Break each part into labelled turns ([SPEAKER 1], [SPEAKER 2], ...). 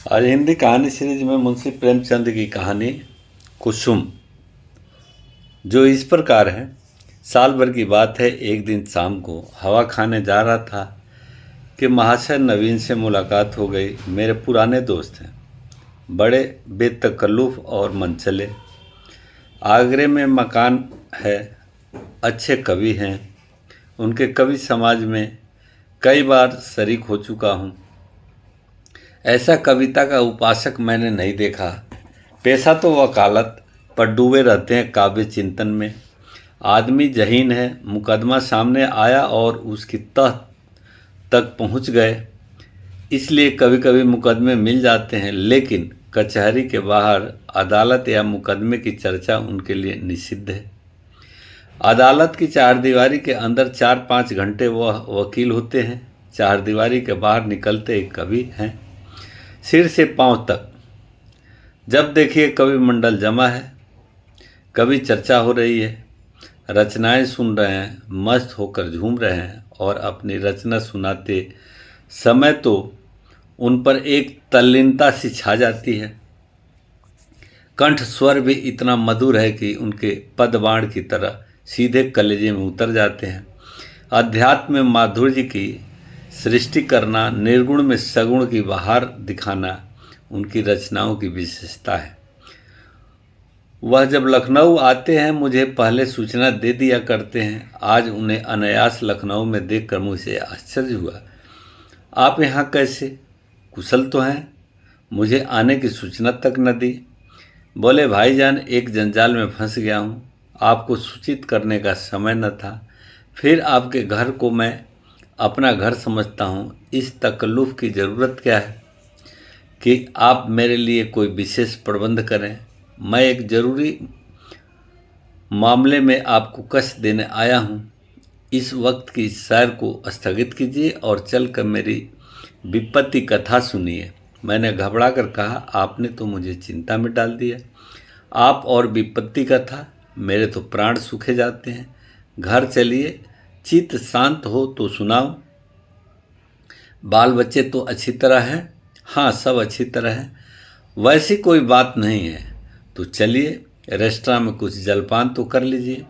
[SPEAKER 1] आज हिंदी कहानी सीरीज में मुंशी प्रेमचंद की कहानी कुसुम, जो इस प्रकार है। साल भर की बात है, एक दिन शाम को हवा खाने जा रहा था कि महाशय नवीन से मुलाकात हो गई। मेरे पुराने दोस्त हैं, बड़े बेतकल्लुफ़ और मनचले। आगरे में मकान है, अच्छे कवि हैं। उनके कवि समाज में कई बार शरीक हो चुका हूँ। ऐसा कविता का उपासक मैंने नहीं देखा। पेशा तो वकालत, पर डूबे रहते हैं काव्य चिंतन में। आदमी जहीन है। मुकदमा सामने आया और उसकी तह तक पहुंच गए, इसलिए कभी कभी मुकदमे मिल जाते हैं, लेकिन कचहरी के बाहर अदालत या मुकदमे की चर्चा उनके लिए निषिद्ध है। अदालत की चारदीवारी के अंदर 4-5 घंटे वह वकील होते हैं, चारदीवारी के बाहर निकलते एक कवि हैं, सिर से पांव तक। जब देखिए कवि मंडल जमा है, कवि चर्चा हो रही है, रचनाएं सुन रहे हैं, मस्त होकर झूम रहे हैं, और अपनी रचना सुनाते समय तो उन पर एक तल्लीनता सी छा जाती है। कंठ स्वर भी इतना मधुर है कि उनके पदबाण की तरह सीधे कलेजे में उतर जाते हैं। अध्यात्म में माधुर्य की सृष्टि करना, निर्गुण में सगुण की बहार दिखाना उनकी रचनाओं की विशेषता है। वह जब लखनऊ आते हैं, मुझे पहले सूचना दे दिया करते हैं। आज उन्हें अनायास लखनऊ में देखकर मुझे आश्चर्य हुआ। आप यहाँ कैसे? कुशल तो हैं? मुझे आने की सूचना तक न दी। बोले, भाईजान, एक जंजाल में फंस गया हूँ, आपको सूचित करने का समय न था। फिर आपके घर को मैं अपना घर समझता हूँ। इस तकल्लुफ़ की ज़रूरत क्या है कि आप मेरे लिए कोई विशेष प्रबंध करें? मैं एक ज़रूरी मामले में आपको कष्ट देने आया हूँ। इस वक्त की सैर को स्थगित कीजिए और चलकर मेरी विपत्ति कथा सुनिए। मैंने घबरा कर कहा, आपने तो मुझे चिंता में डाल दिया। आप और विपत्ति कथा, मेरे तो प्राण सूखे जाते हैं। घर चलिए, चित्त शांत हो तो सुनाओ। बाल बच्चे तो अच्छी तरह हैं? हाँ, सब अच्छी तरह हैं। वैसी कोई बात नहीं है तो चलिए, रेस्टोरेंट में कुछ जलपान तो कर लीजिए।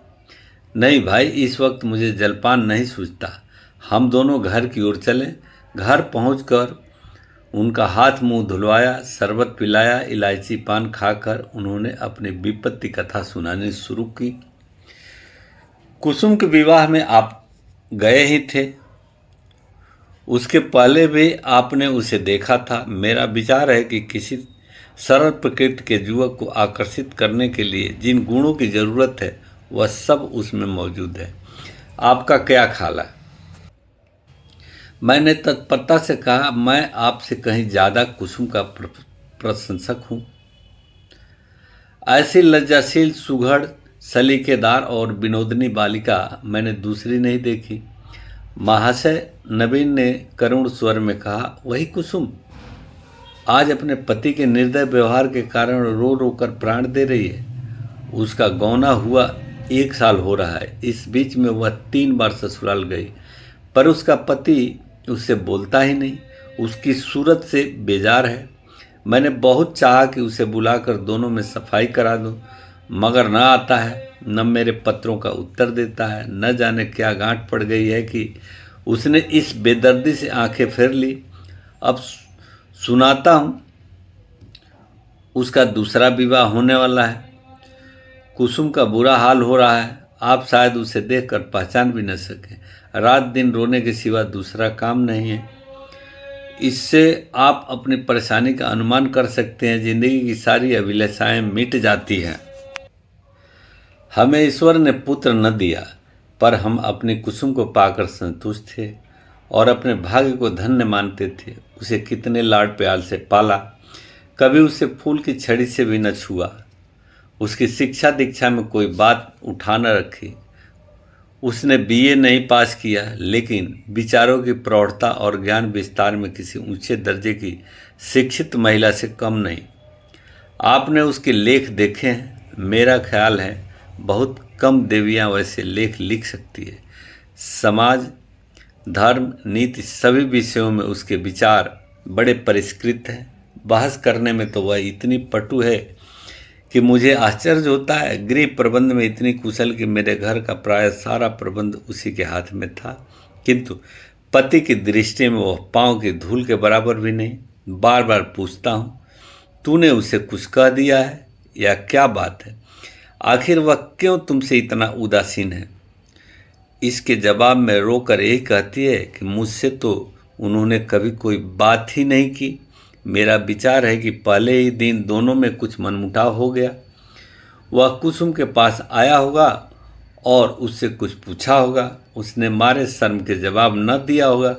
[SPEAKER 1] नहीं भाई, इस वक्त मुझे जलपान नहीं सूझता। हम दोनों घर की ओर चलें। घर पहुंचकर उनका हाथ मुंह धुलवाया, शरबत पिलाया, इलायची पान खाकर उन्होंने अपनी विपत्ति कथा सुनानी शुरू की। कुसुम के विवाह में आप गए ही थे, उसके पहले भी आपने उसे देखा था। मेरा विचार है कि किसी सरल प्रकृति के युवक को आकर्षित करने के लिए जिन गुणों की ज़रूरत है वह सब उसमें मौजूद है। आपका क्या ख्याल है? मैंने तत्परता से कहा, मैं आपसे कहीं ज़्यादा कुसुम का प्रशंसक हूँ। ऐसी लज्जाशील, सुघड़, सलीकेदार और विनोदनी बालिका मैंने दूसरी नहीं देखी। महाशय, नवीन ने करुण स्वर में कहा, वही कुसुम आज अपने पति के निर्दय व्यवहार के कारण रो रो कर प्राण दे रही है। उसका गौना हुआ 1 साल हो रहा है। इस बीच में वह 3 बार ससुराल गई, पर उसका पति उससे बोलता ही नहीं, उसकी सूरत से बेजार है। मैंने बहुत चाहा कि उसे बुलाकर दोनों में सफाई करा दूं, मगर ना आता है, न मेरे पत्रों का उत्तर देता है। न जाने क्या गांठ पड़ गई है कि उसने इस बेदर्दी से आंखें फेर ली। अब सुनाता हूँ, उसका दूसरा विवाह होने वाला है। कुसुम का बुरा हाल हो रहा है। आप शायद उसे देखकर पहचान भी न सके। रात दिन रोने के सिवा दूसरा काम नहीं है। इससे आप अपनी परेशानी का अनुमान कर सकते हैं। जिंदगी की सारी अभिलाषाएं मिट जाती हैं। हमें ईश्वर ने पुत्र न दिया, पर हम अपनी कुसुम को पाकर संतुष्ट थे और अपने भाग्य को धन्य मानते थे। उसे कितने लाड प्यार से पाला, कभी उसे फूल की छड़ी से भी न छुआ। उसकी शिक्षा दीक्षा में कोई बात उठा न रखी। उसने बीए नहीं पास किया, लेकिन विचारों की प्रौढ़ता और ज्ञान विस्तार में किसी ऊंचे दर्जे की शिक्षित महिला से कम नहीं। आपने उसके लेख देखे हैं? मेरा ख्याल है बहुत कम देवियां वैसे लेख लिख सकती है। समाज, धर्म, नीति, सभी विषयों में उसके विचार बड़े परिष्कृत हैं, बहस करने में तो वह इतनी पटु है कि मुझे आश्चर्य होता है। गृह प्रबंध में इतनी कुशल कि मेरे घर का प्राय सारा प्रबंध उसी के हाथ में था, किंतु पति की दृष्टि में वह पांव की धूल के बराबर भी नहीं। बार बार पूछता हूँ, तूने उसे कुछ कह दिया है या क्या बात है? आखिर वह क्यों तुमसे इतना उदासीन है? इसके जवाब में रोकर यही कहती है कि मुझसे तो उन्होंने कभी कोई बात ही नहीं की। मेरा विचार है कि पहले ही दिन दोनों में कुछ मनमुटाव हो गया। वह कुसुम के पास आया होगा और उससे कुछ पूछा होगा। उसने मारे शर्म के जवाब न दिया होगा।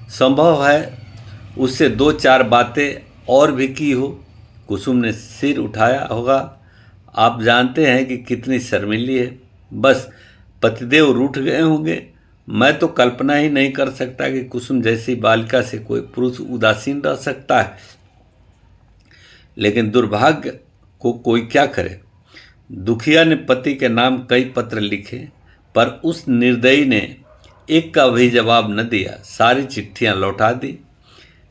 [SPEAKER 1] संभव है उससे 2-4 बातें और भी की हो। कुसुम ने सिर उठाया होगा। आप जानते हैं कि कितनी शर्मिली है। बस पतिदेव रूठ गए होंगे। मैं तो कल्पना ही नहीं कर सकता कि कुसुम जैसी बालिका से कोई पुरुष उदासीन रह सकता है। लेकिन दुर्भाग्य को कोई क्या करे। दुखिया ने पति के नाम कई पत्र लिखे, पर उस निर्दयी ने एक का भी जवाब न दिया। सारी चिट्ठियां लौटा दी।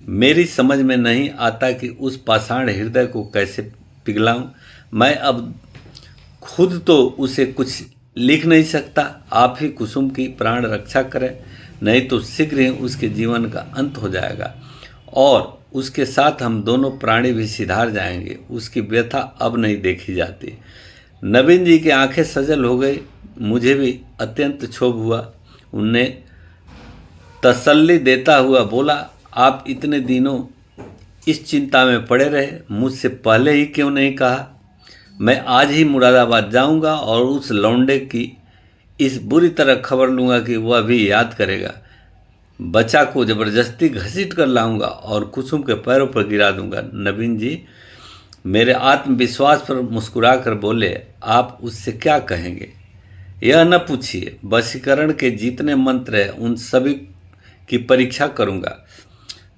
[SPEAKER 1] मेरी समझ में नहीं आता कि उस पाषाण हृदय को कैसे पिघलाऊं। मैं अब खुद तो उसे कुछ लिख नहीं सकता। आप ही कुसुम की प्राण रक्षा करें, नहीं तो शीघ्र ही उसके जीवन का अंत हो जाएगा और उसके साथ हम दोनों प्राणी भी सिधार जाएंगे। उसकी व्यथा अब नहीं देखी जाती। नवीन जी की आंखें सजल हो गई। मुझे भी अत्यंत क्षोभ हुआ। उनने तसल्ली देता हुआ बोला, आप इतने दिनों इस चिंता में पड़े रहे, मुझसे पहले ही क्यों नहीं कहा? मैं आज ही मुरादाबाद जाऊंगा और उस लौंडे की इस बुरी तरह खबर लूंगा कि वह भी याद करेगा। बच्चा को जबरदस्ती घसीट कर लाऊंगा और कुसुम के पैरों पर गिरा दूंगा। नवीन जी मेरे आत्मविश्वास पर मुस्कुराकर बोले, आप उससे क्या कहेंगे? यह न पूछिए। वशीकरण के जितने मंत्र हैं उन सभी की परीक्षा करूंगा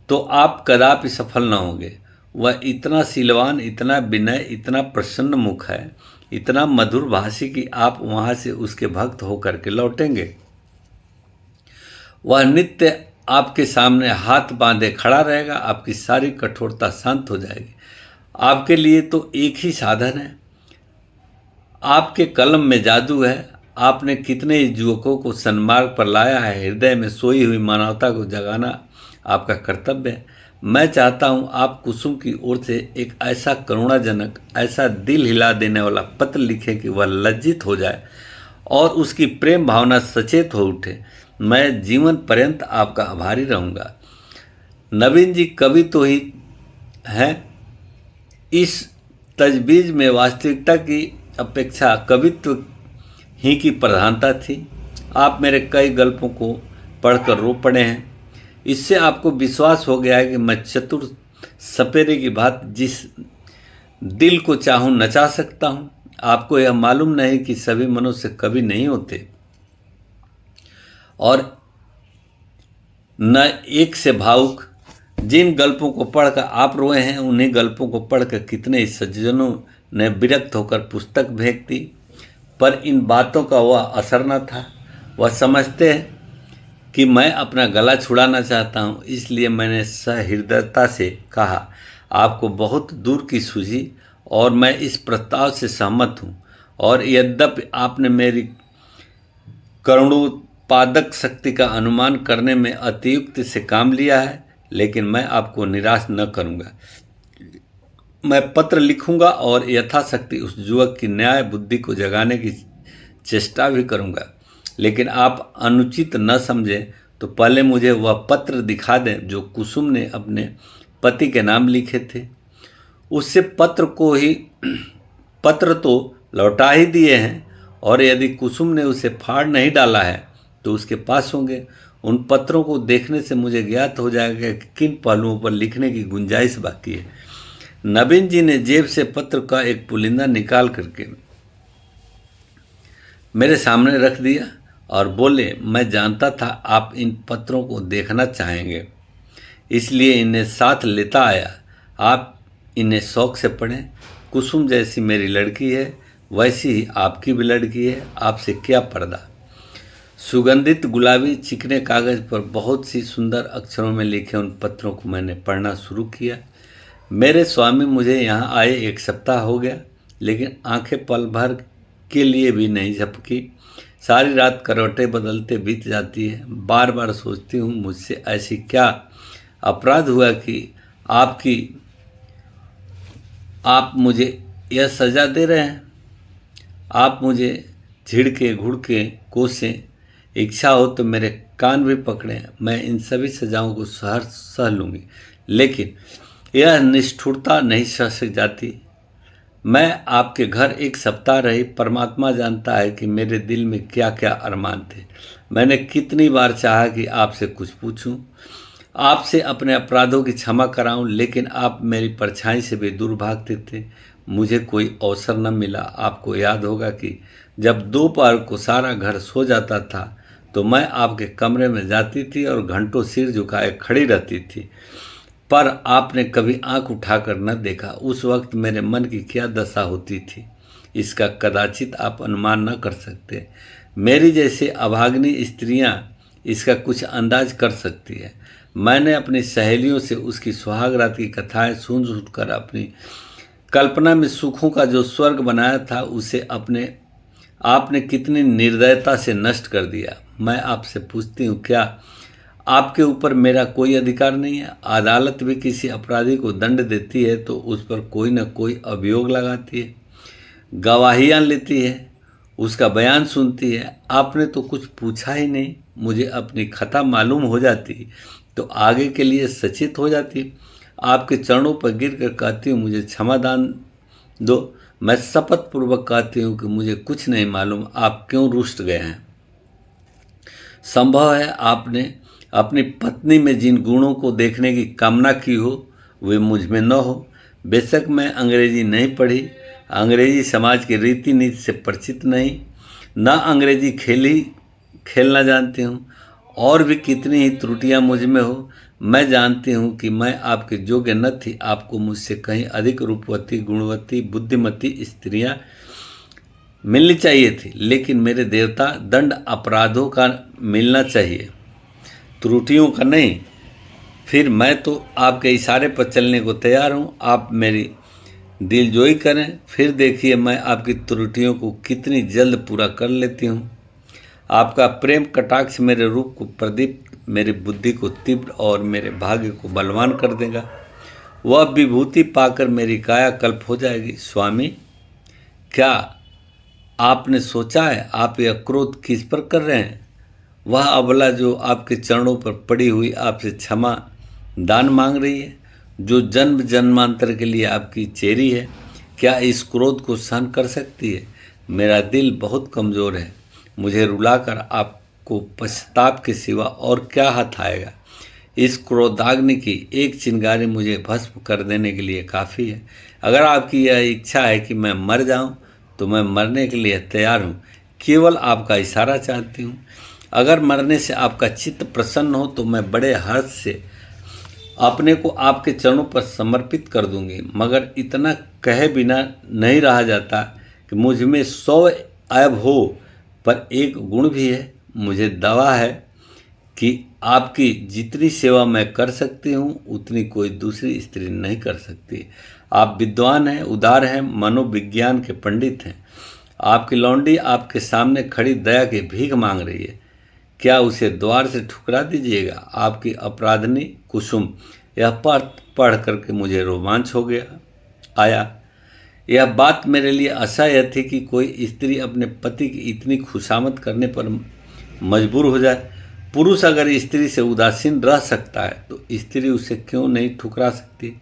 [SPEAKER 1] तो आप कदापि सफल न होंगे। वह इतना शीलवान, इतना विनय, इतना प्रसन्न मुख है, इतना मधुर भाषी कि आप वहां से उसके भक्त होकर के लौटेंगे। वह नित्य आपके सामने हाथ बांधे खड़ा रहेगा। आपकी सारी कठोरता शांत हो जाएगी। आपके लिए तो एक ही साधन है। आपके कलम में जादू है। आपने कितने ही युवकों को सन्मार्ग पर लाया है। हृदय में सोई हुई मानवता को जगाना आपका कर्तव्य है। मैं चाहता हूं आप कुसुम की ओर से एक ऐसा करुणाजनक, ऐसा दिल हिला देने वाला पत्र लिखें कि वह लज्जित हो जाए और उसकी प्रेम भावना सचेत हो उठे। मैं जीवन पर्यंत आपका आभारी रहूंगा। नवीन जी कवि तो ही हैं। इस तजवीज़ में वास्तविकता की अपेक्षा कवित्व ही की प्रधानता थी। आप मेरे कई गल्पों को पढ़कर रो पड़े हैं। इससे आपको विश्वास हो गया है कि मैं चतुर सपेरे की बात जिस दिल को चाहूं नचा सकता हूं। आपको यह मालूम नहीं कि सभी मनुष्य कवि नहीं होते और न एक से भावुक। जिन गल्पों को पढ़कर आप रोए हैं, उन्हीं गल्पों को पढ़कर कितने सज्जनों ने विरक्त होकर पुस्तक फेंक दी। पर इन बातों का वह असर न था। वह समझते हैं कि मैं अपना गला छुड़ाना चाहता हूं, इसलिए मैंने सहृदयता से कहा, आपको बहुत दूर की सूझी और मैं इस प्रस्ताव से सहमत हूं। और यद्यपि आपने मेरी करुणोत्पादक शक्ति का अनुमान करने में अतियुक्त से काम लिया है, लेकिन मैं आपको निराश न करूंगा। मैं पत्र लिखूंगा और यथाशक्ति उस युवक की न्याय बुद्धि को जगाने की चेष्टा भी करूंगा। लेकिन आप अनुचित न समझें तो पहले मुझे वह पत्र दिखा दें जो कुसुम ने अपने पति के नाम लिखे थे। उससे पत्र तो लौटा ही दिए हैं और यदि कुसुम ने उसे फाड़ नहीं डाला है तो उसके पास होंगे। उन पत्रों को देखने से मुझे ज्ञात हो जाएगा कि किन पहलुओं पर लिखने की गुंजाइश बाकी है। नवीन जी ने जेब से पत्र का एक पुलिंदा निकाल करके मेरे सामने रख दिया और बोले, मैं जानता था आप इन पत्रों को देखना चाहेंगे, इसलिए इन्हें साथ लेता आया। आप इन्हें शौक से पढ़ें। कुसुम जैसी मेरी लड़की है, वैसी ही आपकी भी लड़की है। आपसे क्या पर्दा। सुगंधित गुलाबी चिकने कागज पर बहुत सी सुंदर अक्षरों में लिखे उन पत्रों को मैंने पढ़ना शुरू किया। मेरे स्वामी मुझे यहाँ आए 1 सप्ताह हो गया, लेकिन आंखें पल भर के लिए भी नहीं झपकी। सारी रात करवटें बदलते बीत जाती है। बार बार सोचती हूँ मुझसे ऐसी क्या अपराध हुआ कि आप मुझे यह सज़ा दे रहे हैं। आप मुझे झिड़के घुड़के कोसें, इच्छा हो तो मेरे कान भी पकड़ें, मैं इन सभी सजाओं को सह लूँगी, लेकिन यह निष्ठुरता नहीं सह सक जाती। मैं आपके घर 1 सप्ताह रही, परमात्मा जानता है कि मेरे दिल में क्या क्या अरमान थे। मैंने कितनी बार चाहा कि आपसे कुछ पूछूं, आपसे अपने अपराधों की क्षमा कराऊं, लेकिन आप मेरी परछाई से भी दूर भागते थे। मुझे कोई अवसर न मिला। आपको याद होगा कि जब दोपहर को सारा घर सो जाता था तो मैं आपके कमरे में जाती थी और घंटों सिर झुकाए खड़ी रहती थी, पर आपने कभी आंख उठाकर न देखा। उस वक्त मेरे मन की क्या दशा होती थी, इसका कदाचित आप अनुमान न कर सकते। मेरी जैसे अभागिनी स्त्रियां इसका कुछ अंदाज कर सकती है। मैंने अपनी सहेलियों से उसकी सुहाग रात की कथाएं सुन सुनकर अपनी कल्पना में सुखों का जो स्वर्ग बनाया था उसे आपने कितनी निर्दयता से नष्ट कर दिया। मैं आपसे पूछती हूँ, क्या आपके ऊपर मेरा कोई अधिकार नहीं है? अदालत भी किसी अपराधी को दंड देती है तो उस पर कोई न कोई अभियोग लगाती है, गवाहियाँ लेती है, उसका बयान सुनती है। आपने तो कुछ पूछा ही नहीं। मुझे अपनी खता मालूम हो जाती तो आगे के लिए सचेत हो जाती। आपके चरणों पर गिर कर कहती हूँ मुझे क्षमादान दो। मैं शपथ पूर्वक कहती हूँ कि मुझे कुछ नहीं मालूम आप क्यों रुष्ट गए हैं। संभव है आपने अपनी पत्नी में जिन गुणों को देखने की कामना की हो वे मुझ में न हो। बेशक मैं अंग्रेजी नहीं पढ़ी, अंग्रेजी समाज की रीति नीति से परिचित नहीं, न अंग्रेजी खेलना जानती हूँ, और भी कितनी ही त्रुटियाँ मुझ में हो। मैं जानती हूँ कि मैं आपके योग्य न थी। आपको मुझसे कहीं अधिक रूपवती, गुणवती, बुद्धिमती स्त्रियाँ मिलनी चाहिए थी, लेकिन मेरे देवता, दंड अपराधों का मिलना चाहिए, त्रुटियों का नहीं। फिर मैं तो आपके इशारे पर चलने को तैयार हूँ। आप मेरी दिलजोई करें, फिर देखिए मैं आपकी त्रुटियों को कितनी जल्द पूरा कर लेती हूँ। आपका प्रेम कटाक्ष मेरे रूप को प्रदीप्त, मेरी बुद्धि को तीव्र और मेरे भाग्य को बलवान कर देगा। वह विभूति पाकर मेरी काया कल्प हो जाएगी। स्वामी, क्या आपने सोचा है आप यह क्रोध किस पर कर रहे हैं? वह अबला जो आपके चरणों पर पड़ी हुई आपसे क्षमा दान मांग रही है, जो जन्म जन्मांतर के लिए आपकी चेरी है, क्या इस क्रोध को सहन कर सकती है? मेरा दिल बहुत कमज़ोर है। मुझे रुलाकर आपको पश्चाताप के सिवा और क्या हाथ आएगा? इस क्रोधाग्नि की एक चिंगारी मुझे भस्म कर देने के लिए काफ़ी है। अगर आपकी यह इच्छा है कि मैं मर जाऊं, तो मैं मरने के लिए तैयार हूं। केवल आपका इशारा चाहती हूं। अगर मरने से आपका चित्त प्रसन्न हो तो मैं बड़े हर्ष से अपने को आपके चरणों पर समर्पित कर दूंगी। मगर इतना कहे बिना नहीं रहा जाता कि मुझ में 100 ऐब हो, पर एक गुण भी है। मुझे दावा है कि आपकी जितनी सेवा मैं कर सकती हूँ उतनी कोई दूसरी स्त्री नहीं कर सकती। आप विद्वान हैं, उदार हैं, मनोविज्ञान के पंडित हैं। आपकी लौंडी आपके सामने खड़ी दया की भीख मांग रही है, क्या उसे द्वार से ठुकरा दीजिएगा? आपकी अपराधनी कुसुम। यह पढ़ करके मुझे रोमांच हो आया। यह बात मेरे लिए असह्य थी कि कोई स्त्री अपने पति की इतनी खुशामद करने पर मजबूर हो जाए। पुरुष अगर स्त्री से उदासीन रह सकता है तो स्त्री उसे क्यों नहीं ठुकरा सकती?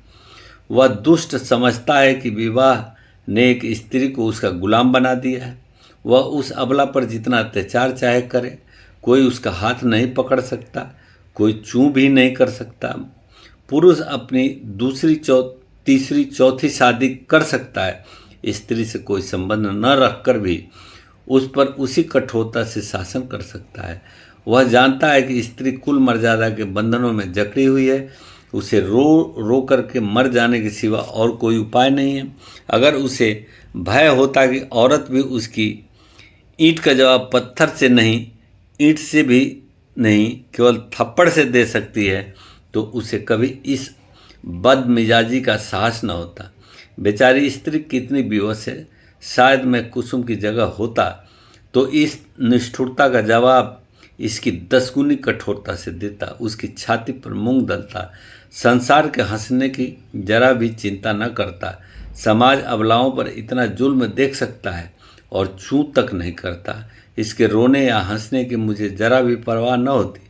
[SPEAKER 1] वह दुष्ट समझता है कि विवाह ने एक स्त्री को उसका गुलाम बना दिया है। वह उस अबला पर जितना अत्याचार चाहे करे, कोई उसका हाथ नहीं पकड़ सकता, कोई चूं भी नहीं कर सकता। पुरुष अपनी दूसरी, तीसरी, चौथी शादी कर सकता है। स्त्री से कोई संबंध न रखकर भी उस पर उसी कठोरता से शासन कर सकता है। वह जानता है कि स्त्री कुल मर्यादा के बंधनों में जकड़ी हुई है। उसे रो करके मर जाने के सिवा और कोई उपाय नहीं है। अगर उसे भय होता कि औरत भी उसकी ईंट का जवाब पत्थर से नहीं, ईंट से भी नहीं, केवल थप्पड़ से दे सकती है, तो उसे कभी इस बदमिजाजी का साहस न होता। बेचारी स्त्री कितनी विवश है। शायद मैं कुसुम की जगह होता तो इस निष्ठुरता का जवाब इसकी 10 गुनी कठोरता से देता, उसकी छाती पर मूंग दलता, संसार के हंसने की जरा भी चिंता न करता। समाज अबलाओं पर इतना जुल्म देख सकता है और छू तक नहीं करता। इसके रोने या हंसने की मुझे जरा भी परवाह न होती।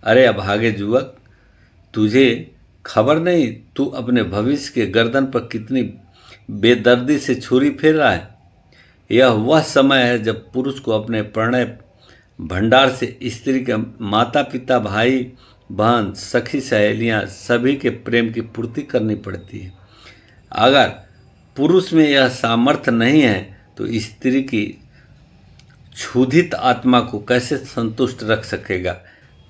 [SPEAKER 1] अरे अभागे युवक, तुझे खबर नहीं तू अपने भविष्य के गर्दन पर कितनी बेदर्दी से छुरी फेर रहा है। यह वह समय है जब पुरुष को अपने प्रणय भंडार से स्त्री के माता पिता, भाई बहन, सखी, सहेलियां सभी के प्रेम की पूर्ति करनी पड़ती है। अगर पुरुष में यह सामर्थ्य नहीं है तो स्त्री की क्षुधित आत्मा को कैसे संतुष्ट रख सकेगा।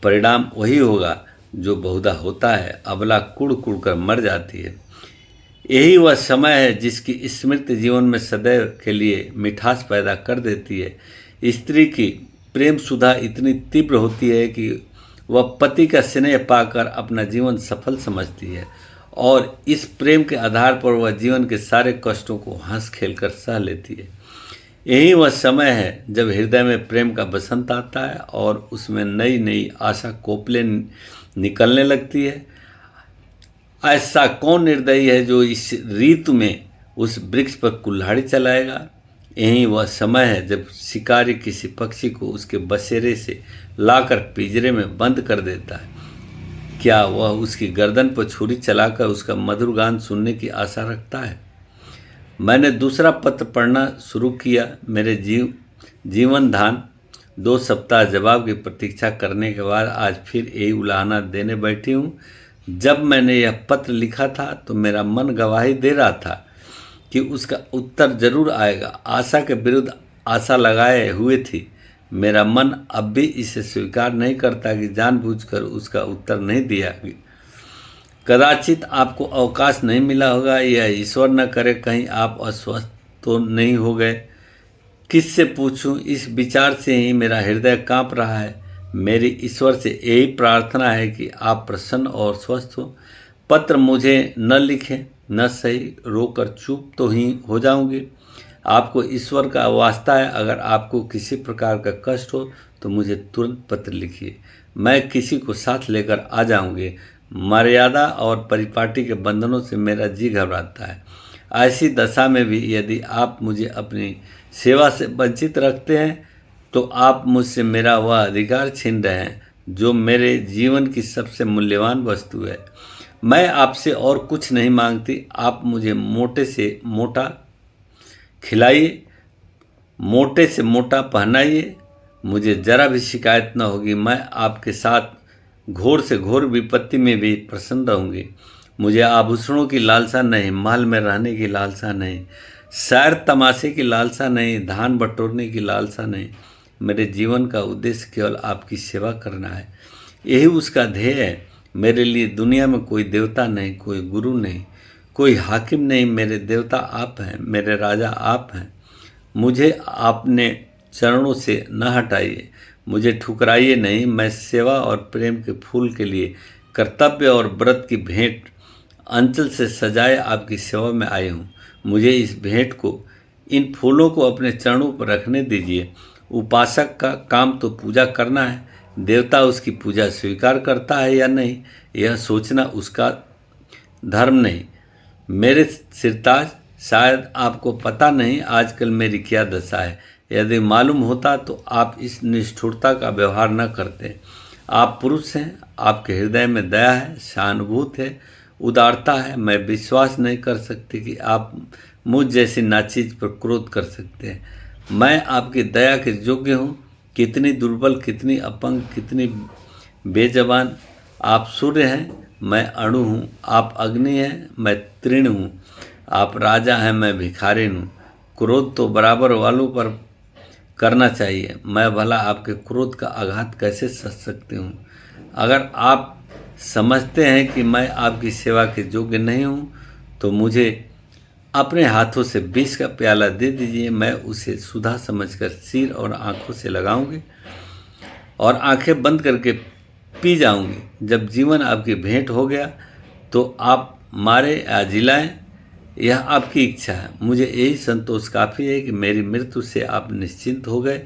[SPEAKER 1] परिणाम वही होगा जो बहुधा होता है, अबला कुड़ कुड़ कर मर जाती है। यही वह समय है जिसकी स्मृति जीवन में सदैव के लिए मिठास पैदा कर देती है। स्त्री की प्रेम सुधा इतनी तीव्र होती है कि वह पति का स्नेह पाकर अपना जीवन सफल समझती है और इस प्रेम के आधार पर वह जीवन के सारे कष्टों को हंस खेल कर सह लेती है। यही वह समय है जब हृदय में प्रेम का बसंत आता है और उसमें नई नई आशा कोपले निकलने लगती है। ऐसा कौन निर्दयी है जो इस ऋतु में उस वृक्ष पर कुल्हाड़ी चलाएगा। यही वह समय है जब शिकारी किसी पक्षी को उसके बसेरे से लाकर पिंजरे में बंद कर देता है। क्या वह उसकी गर्दन पर छुरी चलाकर उसका मधुर गान सुनने की आशा रखता है। मैंने दूसरा पत्र पढ़ना शुरू किया। मेरे जीवन धान 2 सप्ताह जवाब की प्रतीक्षा करने के बाद आज फिर यही उलाहना देने बैठी हूँ। जब मैंने यह पत्र लिखा था तो मेरा मन गवाही दे रहा था कि उसका उत्तर जरूर आएगा। आशा के विरुद्ध आशा लगाए हुए थी। मेरा मन अब भी इसे स्वीकार नहीं करता कि जानबूझकर उसका उत्तर नहीं दिया। कदाचित आपको अवकाश नहीं मिला होगा या ईश्वर न करे कहीं आप अस्वस्थ तो नहीं हो गए। किससे पूछूं, इस विचार से ही मेरा हृदय कांप रहा है। मेरी ईश्वर से यही प्रार्थना है कि आप प्रसन्न और स्वस्थ हो। पत्र मुझे न लिखें, न सही, रोकर चुप तो ही हो जाऊंगी। आपको ईश्वर का वास्ता है, अगर आपको किसी प्रकार का कष्ट हो तो मुझे तुरंत पत्र लिखिए। मैं किसी को साथ लेकर आ जाऊंगी। मर्यादा और परिपाटी के बंधनों से मेरा जी घबराता है। ऐसी दशा में भी यदि आप मुझे अपनी सेवा से वंचित रखते हैं तो आप मुझसे मेरा वह अधिकार छीन रहे हैं जो मेरे जीवन की सबसे मूल्यवान वस्तु है। मैं आपसे और कुछ नहीं मांगती। आप मुझे मोटे से मोटा खिलाइए, मोटे से मोटा पहनाइए, मुझे जरा भी शिकायत न होगी। मैं आपके साथ घोर से घोर विपत्ति में भी प्रसन्न रहूंगी। मुझे आभूषणों की लालसा नहीं, महल में रहने की लालसा नहीं, सैर तमाशे की लालसा नहीं, धान बटोरने की लालसा नहीं। मेरे जीवन का उद्देश्य केवल आपकी सेवा करना है। यही उसका ध्येय है। मेरे लिए दुनिया में कोई देवता नहीं, कोई गुरु नहीं, कोई हाकिम नहीं। मेरे देवता आप हैं, मेरे राजा आप हैं। मुझे आपने चरणों से न हटाइए, मुझे ठुकराइए नहीं। मैं सेवा और प्रेम के फूल के लिए कर्तव्य और व्रत की भेंट अंचल से सजाए आपकी सेवा में आई हूँ। मुझे इस भेंट को, इन फूलों को अपने चरणों पर रखने दीजिए। उपासक का काम तो पूजा करना है। देवता उसकी पूजा स्वीकार करता है या नहीं, यह सोचना उसका धर्म नहीं। मेरे सिरताज, शायद आपको पता नहीं आजकल मेरी क्या दशा है। यदि मालूम होता तो आप इस निष्ठुरता का व्यवहार न करते। आप पुरुष हैं, आपके हृदय में दया है, सहानुभूति है, उदारता है। मैं विश्वास नहीं कर सकती कि आप मुझ जैसी नाचीज पर क्रोध कर सकते हैं। मैं आपकी दया के योग्य हूँ। कितनी दुर्बल, कितनी अपंग, कितनी बेजबान। आप सूर्य हैं, मैं अणु हूँ। आप अग्नि हैं, मैं तृण हूँ। आप राजा हैं, मैं भिखारिन हूँ। क्रोध तो बराबर वालों पर करना चाहिए। मैं भला आपके क्रोध का आघात कैसे सह सकती हूँ। अगर आप समझते हैं कि मैं आपकी सेवा के योग्य नहीं हूँ तो मुझे अपने हाथों से विष का प्याला दे दीजिए। मैं उसे सुधा समझकर सिर और आंखों से लगाऊंगी और आंखें बंद करके पी जाऊंगी। जब जीवन आपकी भेंट हो गया तो आप मारे या जिलाएं, यह आपकी इच्छा है। मुझे यही संतोष काफ़ी है कि मेरी मृत्यु से आप निश्चिंत हो गए।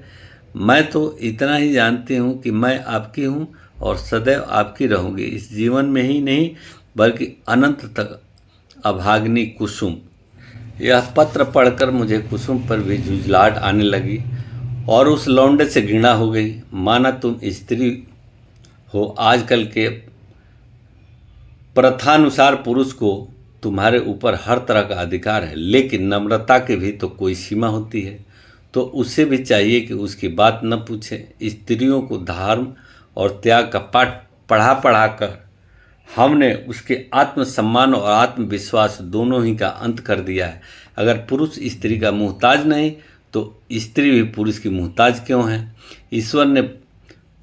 [SPEAKER 1] मैं तो इतना ही जानती हूँ कि मैं आपकी हूँ और सदैव आपकी रहूँगी, इस जीवन में ही नहीं बल्कि अनंत तक। अभागिनी कुसुम। यह पत्र पढ़कर मुझे कुसुम पर भी झुंझलाहट आने लगी और उस लौंडे से घृणा हो गई। माना तुम स्त्री हो, आजकल के प्रथानुसार पुरुष को तुम्हारे ऊपर हर तरह का अधिकार है, लेकिन नम्रता की भी तो कोई सीमा होती है। तो उसे भी चाहिए कि उसकी बात न पूछे। स्त्रियों को धर्म और त्याग का पाठ पढ़ा पढ़ा कर हमने उसके आत्मसम्मान और आत्मविश्वास दोनों ही का अंत कर दिया है। अगर पुरुष स्त्री का मुहताज नहीं तो स्त्री भी पुरुष की मुहताज क्यों है? ईश्वर ने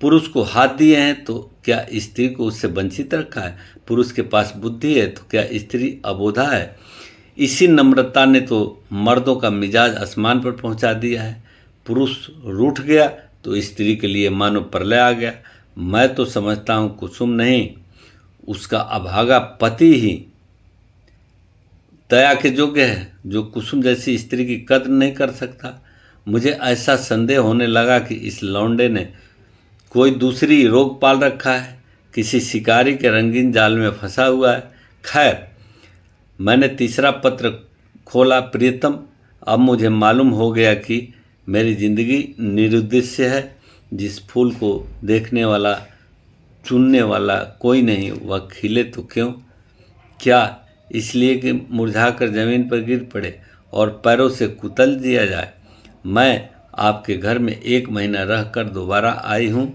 [SPEAKER 1] पुरुष को हाथ दिए हैं तो क्या स्त्री को उससे वंचित रखा है? पुरुष के पास बुद्धि है तो क्या स्त्री अबोधा है? इसी नम्रता ने तो मर्दों का मिजाज आसमान पर पहुंचा दिया है। पुरुष रूठ गया तो स्त्री के लिए मानो प्रलय आ गया। मैं तो समझता हूँ कुसुम नहीं, उसका अभागा पति ही दया के योग्य है, जो कुसुम जैसी स्त्री की कद्र नहीं कर सकता। मुझे ऐसा संदेह होने लगा कि इस लौंडे ने कोई दूसरी रोग पाल रखा है, किसी शिकारी के रंगीन जाल में फंसा हुआ है। खैर, मैंने तीसरा पत्र खोला। प्रियतम, अब मुझे मालूम हो गया कि मेरी जिंदगी निरुद्देश्य है। जिस फूल को देखने वाला चुनने वाला कोई नहीं, वह खिले तो क्यों? क्या इसलिए कि मुरझाकर जमीन पर गिर पड़े और पैरों से कुचल दिया जाए? मैं आपके घर में 1 महीना रहकर दोबारा आई हूँ।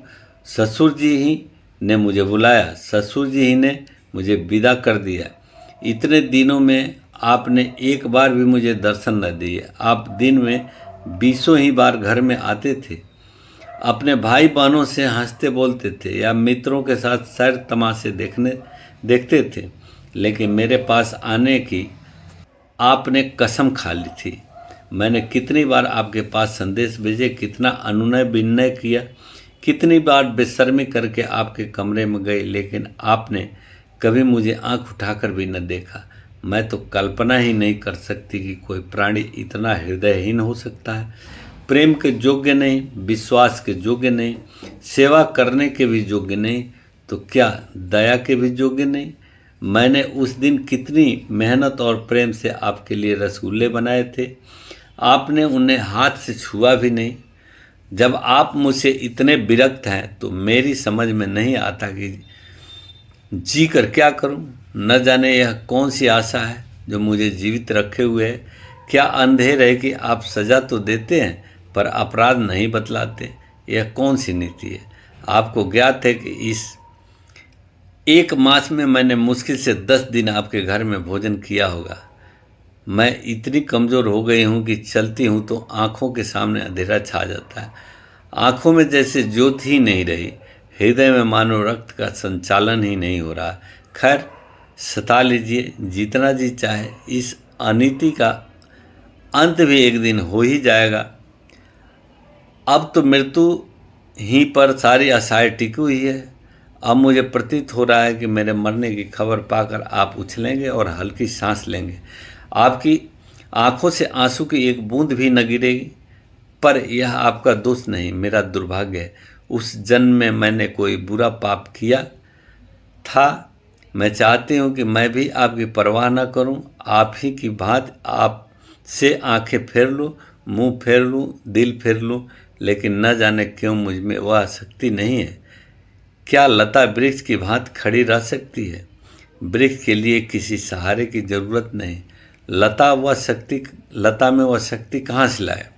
[SPEAKER 1] ससुर जी ही ने मुझे बुलाया, ससुर जी ही ने मुझे विदा कर दिया। इतने दिनों में आपने एक बार भी मुझे दर्शन न दिए। आप दिन में 20 ही बार घर में आते थे, अपने भाई बहनों से हंसते बोलते थे या मित्रों के साथ सैर तमाशे देखते थे, लेकिन मेरे पास आने की आपने कसम खा ली थी। मैंने कितनी बार आपके पास संदेश भेजे, कितना अनुनय विनय किया, कितनी बार बेशर्मी करके आपके कमरे में गए, लेकिन आपने कभी मुझे आंख उठाकर भी न देखा। मैं तो कल्पना ही नहीं कर सकती कि कोई प्राणी इतना हृदयहीन हो सकता है। प्रेम के योग्य नहीं, विश्वास के योग्य नहीं, सेवा करने के भी योग्य नहीं, तो क्या दया के भी योग्य नहीं? मैंने उस दिन कितनी मेहनत और प्रेम से आपके लिए रसगुल्ले बनाए थे, आपने उन्हें हाथ से छुआ भी नहीं। जब आप मुझसे इतने विरक्त हैं तो मेरी समझ में नहीं आता कि जी कर क्या करूं। न जाने यह कौन सी आशा है जो मुझे जीवित रखे हुए है। क्या अंधेर है कि आप सजा तो देते हैं पर अपराध नहीं बतलाते? यह कौन सी नीति है? आपको ज्ञात है कि इस 1 मास में मैंने मुश्किल से 10 दिन आपके घर में भोजन किया होगा। मैं इतनी कमज़ोर हो गई हूँ कि चलती हूँ तो आँखों के सामने अंधेरा छा जाता है। आँखों में जैसे ज्योति ही नहीं रही, हृदय में मानो रक्त का संचालन ही नहीं हो रहा। खैर, सता लीजिए जितना जी चाहे, इस अनीति का अंत भी एक दिन हो ही जाएगा। अब तो मृत्यु ही पर सारी आशाएं टिकी हुई है। अब मुझे प्रतीत हो रहा है कि मेरे मरने की खबर पाकर आप उछलेंगे और हल्की सांस लेंगे। आपकी आंखों से आंसू की एक बूंद भी न गिरेगी। पर यह आपका दोष नहीं, मेरा दुर्भाग्य है। उस जन्म में मैंने कोई बुरा पाप किया था। मैं चाहती हूँ कि मैं भी आपकी परवाह न करूँ, आप ही की भांति आपसे आंखें फेर लूँ, मुंह फेर लूँ, दिल फेर लूँ, लेकिन न जाने क्यों मुझ में वह शक्ति नहीं है। क्या लता वृक्ष की भांति खड़ी रह सकती है? वृक्ष के लिए किसी सहारे की जरूरत नहीं। लता में वह शक्ति कहाँ से लाए?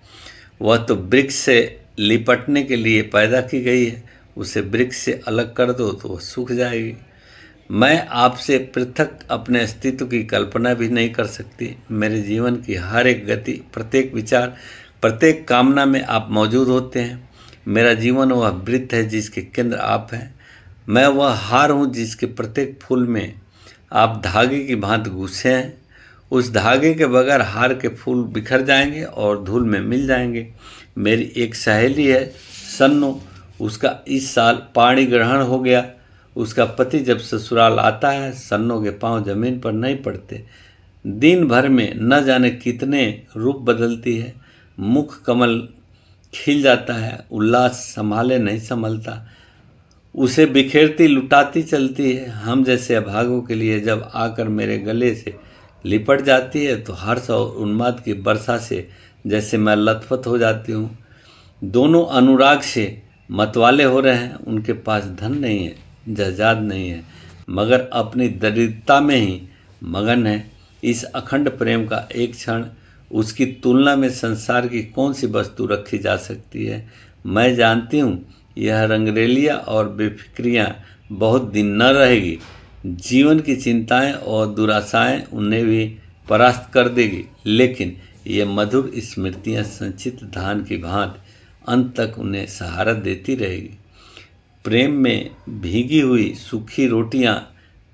[SPEAKER 1] वह तो वृक्ष से लिपटने के लिए पैदा की गई है। उसे वृक्ष से अलग कर दो तो वह सूख जाएगी। मैं आपसे पृथक अपने अस्तित्व की कल्पना भी नहीं कर सकती। मेरे जीवन की हर एक गति, प्रत्येक विचार, प्रत्येक कामना में आप मौजूद होते हैं। मेरा जीवन वह वृत्त है जिसके केंद्र आप हैं। मैं वह हार हूँ जिसके प्रत्येक फूल में आप धागे की भांति घुसे हैं। उस धागे के बगैर हार के फूल बिखर जाएंगे और धूल में मिल जाएंगे। मेरी एक सहेली है सन्नो, उसका इस साल पाणी ग्रहण हो गया। उसका पति जब ससुराल आता है, सन्नों के पांव जमीन पर नहीं पड़ते। दिन भर में न जाने कितने रूप बदलती है। मुख कमल खिल जाता है, उल्लास संभाले नहीं संभलता। उसे बिखेरती लुटाती चलती है। हम जैसे अभागों के लिए जब आकर मेरे गले से लिपट जाती है तो हर्ष और उन्माद की वर्षा से जैसे मैं लथपथ हो जाती हूँ। दोनों अनुराग से मतवाले हो रहे हैं। उनके पास धन नहीं है, जहाज नहीं है, मगर अपनी दरिद्रता में ही मगन है। इस अखंड प्रेम का एक क्षण उसकी तुलना में संसार की कौन सी वस्तु रखी जा सकती है। मैं जानती हूँ यह रंगरेलियाँ और बेफिक्रियाँ बहुत दिन न रहेगी। जीवन की चिंताएं और दुराशाएं उन्हें भी परास्त कर देगी, लेकिन ये मधुर स्मृतियां संचित धान की भांति अंत तक उन्हें सहारा देती रहेगी। प्रेम में भीगी हुई सूखी रोटियां,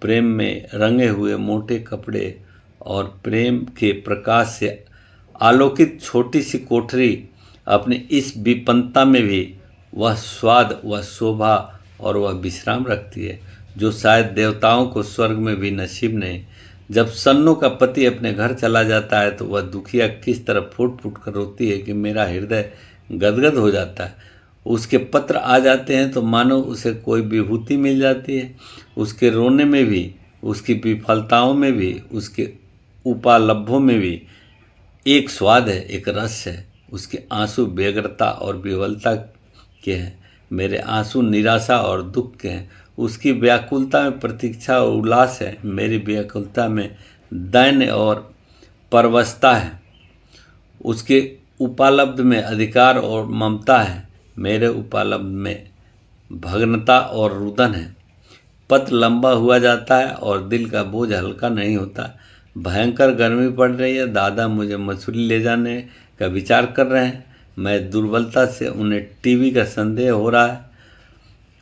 [SPEAKER 1] प्रेम में रंगे हुए मोटे कपड़े और प्रेम के प्रकाश से आलोकित छोटी सी कोठरी, अपनी इस विपन्नता में भी वह स्वाद, वह शोभा और वह विश्राम रखती है जो शायद देवताओं को स्वर्ग में भी नसीब नहीं। जब सन्नों का पति अपने घर चला जाता है तो वह दुखिया किस तरह फूट फूट कर रोती है कि मेरा हृदय गदगद हो जाता है। उसके पत्र आ जाते हैं तो मानो उसे कोई विभूति मिल जाती है। उसके रोने में भी, उसकी विफलताओं में भी, उसके उपालभ्यों में भी एक स्वाद है, एक रस है। उसके आंसू व्यग्रता और विवलता के हैं, मेरे आंसू निराशा और दुख के हैं। उसकी व्याकुलता में प्रतीक्षा और उल्लास है, मेरी व्याकुलता में दैन्य और परवशता है। उसके उपालब्ध में अधिकार और ममता है, मेरे उपालब्ध में भग्नता और रुदन है। पत्र लंबा हुआ जाता है और दिल का बोझ हल्का नहीं होता। भयंकर गर्मी पड़ रही है। दादा मुझे मसूरी ले जाने का विचार कर रहे हैं। मैं दुर्बलता से उन्हें टीवी का संदेह हो रहा है।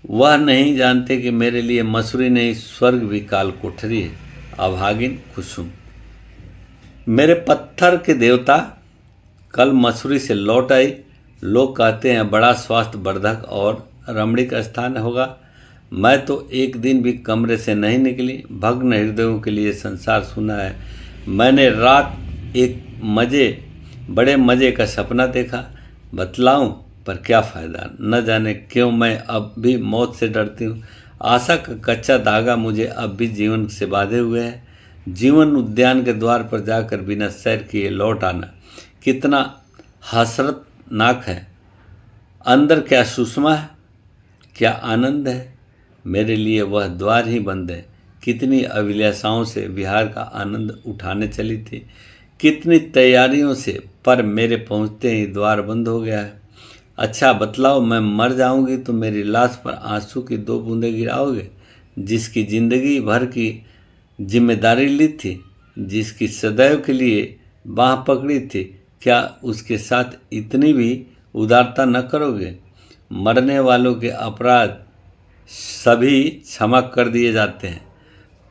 [SPEAKER 1] वह नहीं जानते कि मेरे लिए मसूरी नहीं, स्वर्ग भी काल कोठरी है। अभागिन कुसुम। मेरे पत्थर के देवता कल मसूरी से लौट आई। लोग कहते हैं बड़ा स्वास्थ्यवर्धक और रमणीक स्थान होगा। मैं तो एक दिन भी कमरे से नहीं निकली। भग्न हृदयों के लिए संसार सुना है। मैंने रात एक बड़े मज़े का सपना देखा। बतलाऊं पर क्या फ़ायदा, न जाने क्यों मैं अब भी मौत से डरती हूँ। आशा का कच्चा धागा मुझे अब भी जीवन से बांधे हुए है। जीवन उद्यान के द्वार पर जाकर बिना सैर किए लौट आना कितना हसरतनाक है। अंदर क्या सुषमा है, क्या आनंद है। मेरे लिए वह द्वार ही बंद है। कितनी अभिलाषाओं से विहार का आनंद उठाने चली थी, कितनी तैयारियों से, पर मेरे पहुंचते ही द्वार बंद हो गया है। अच्छा बतलाओ, मैं मर जाऊंगी तो मेरी लाश पर आंसू की 2 बूंदें गिराओगे? जिसकी जिंदगी भर की जिम्मेदारी ली थी, जिसकी सदैव के लिए बाह पकड़ी थी, क्या उसके साथ इतनी भी उदारता न करोगे? मरने वालों के अपराध सभी क्षमा कर दिए जाते हैं,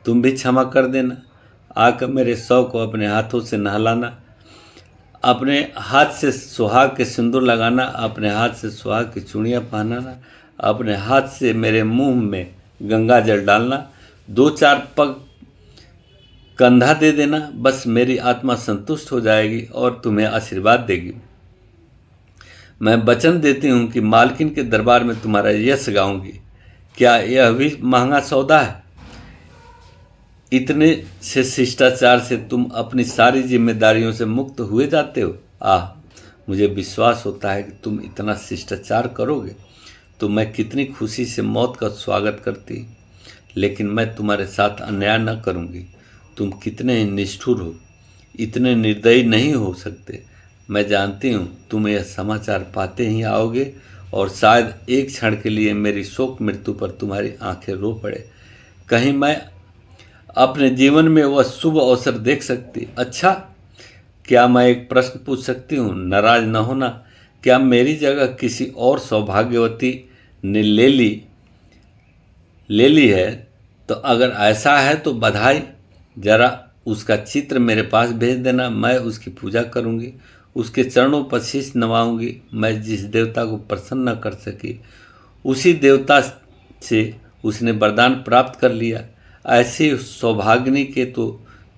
[SPEAKER 1] तुम भी क्षमा कर देना। आकर मेरे शव को अपने हाथों से नहलाना, अपने हाथ से सुहाग के सिंदूर लगाना, अपने हाथ से सुहाग की चूड़ियाँ पहनाना, अपने हाथ से मेरे मुंह में गंगा जल डालना, 2-4 पग कंधा दे देना। बस मेरी आत्मा संतुष्ट हो जाएगी और तुम्हें आशीर्वाद देगी। मैं वचन देती हूँ कि मालकिन के दरबार में तुम्हारा यश गाऊंगी। क्या यह भी महंगा सौदा है? इतने से शिष्टाचार से तुम अपनी सारी जिम्मेदारियों से मुक्त हुए जाते हो। मुझे विश्वास होता है कि तुम इतना शिष्टाचार करोगे तो मैं कितनी खुशी से मौत का स्वागत करती। लेकिन मैं तुम्हारे साथ अन्याय न करूँगी। तुम कितने ही निष्ठुर हो, इतने निर्दयी नहीं हो सकते। मैं जानती हूँ तुम यह समाचार पाते ही आओगे और शायद एक क्षण के लिए मेरी शोक मृत्यु पर तुम्हारी आंखें रो पड़े। कहीं मैं अपने जीवन में वह शुभ अवसर देख सकती। अच्छा, क्या मैं एक प्रश्न पूछ सकती हूँ? नाराज न होना। क्या मेरी जगह किसी और सौभाग्यवती ने ले ली है? तो अगर ऐसा है तो बधाई। जरा उसका चित्र मेरे पास भेज देना, मैं उसकी पूजा करूँगी, उसके चरणों पर शीश नवाऊंगी। मैं जिस देवता को प्रसन्न न कर सकी उसी देवता से उसने वरदान प्राप्त कर लिया। ऐसी सौभाग्नि के तो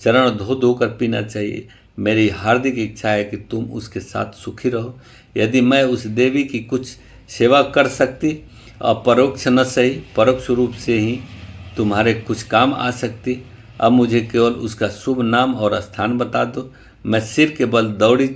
[SPEAKER 1] चरण धो धो कर पीना चाहिए। मेरी हार्दिक इच्छा है कि तुम उसके साथ सुखी रहो। यदि मैं उस देवी की कुछ सेवा कर सकती, अपरोक्ष न सही परोक्ष रूप से ही तुम्हारे कुछ काम आ सकती। अब मुझे केवल उसका शुभ नाम और स्थान बता दो। मैं सिर के बल दौड़ी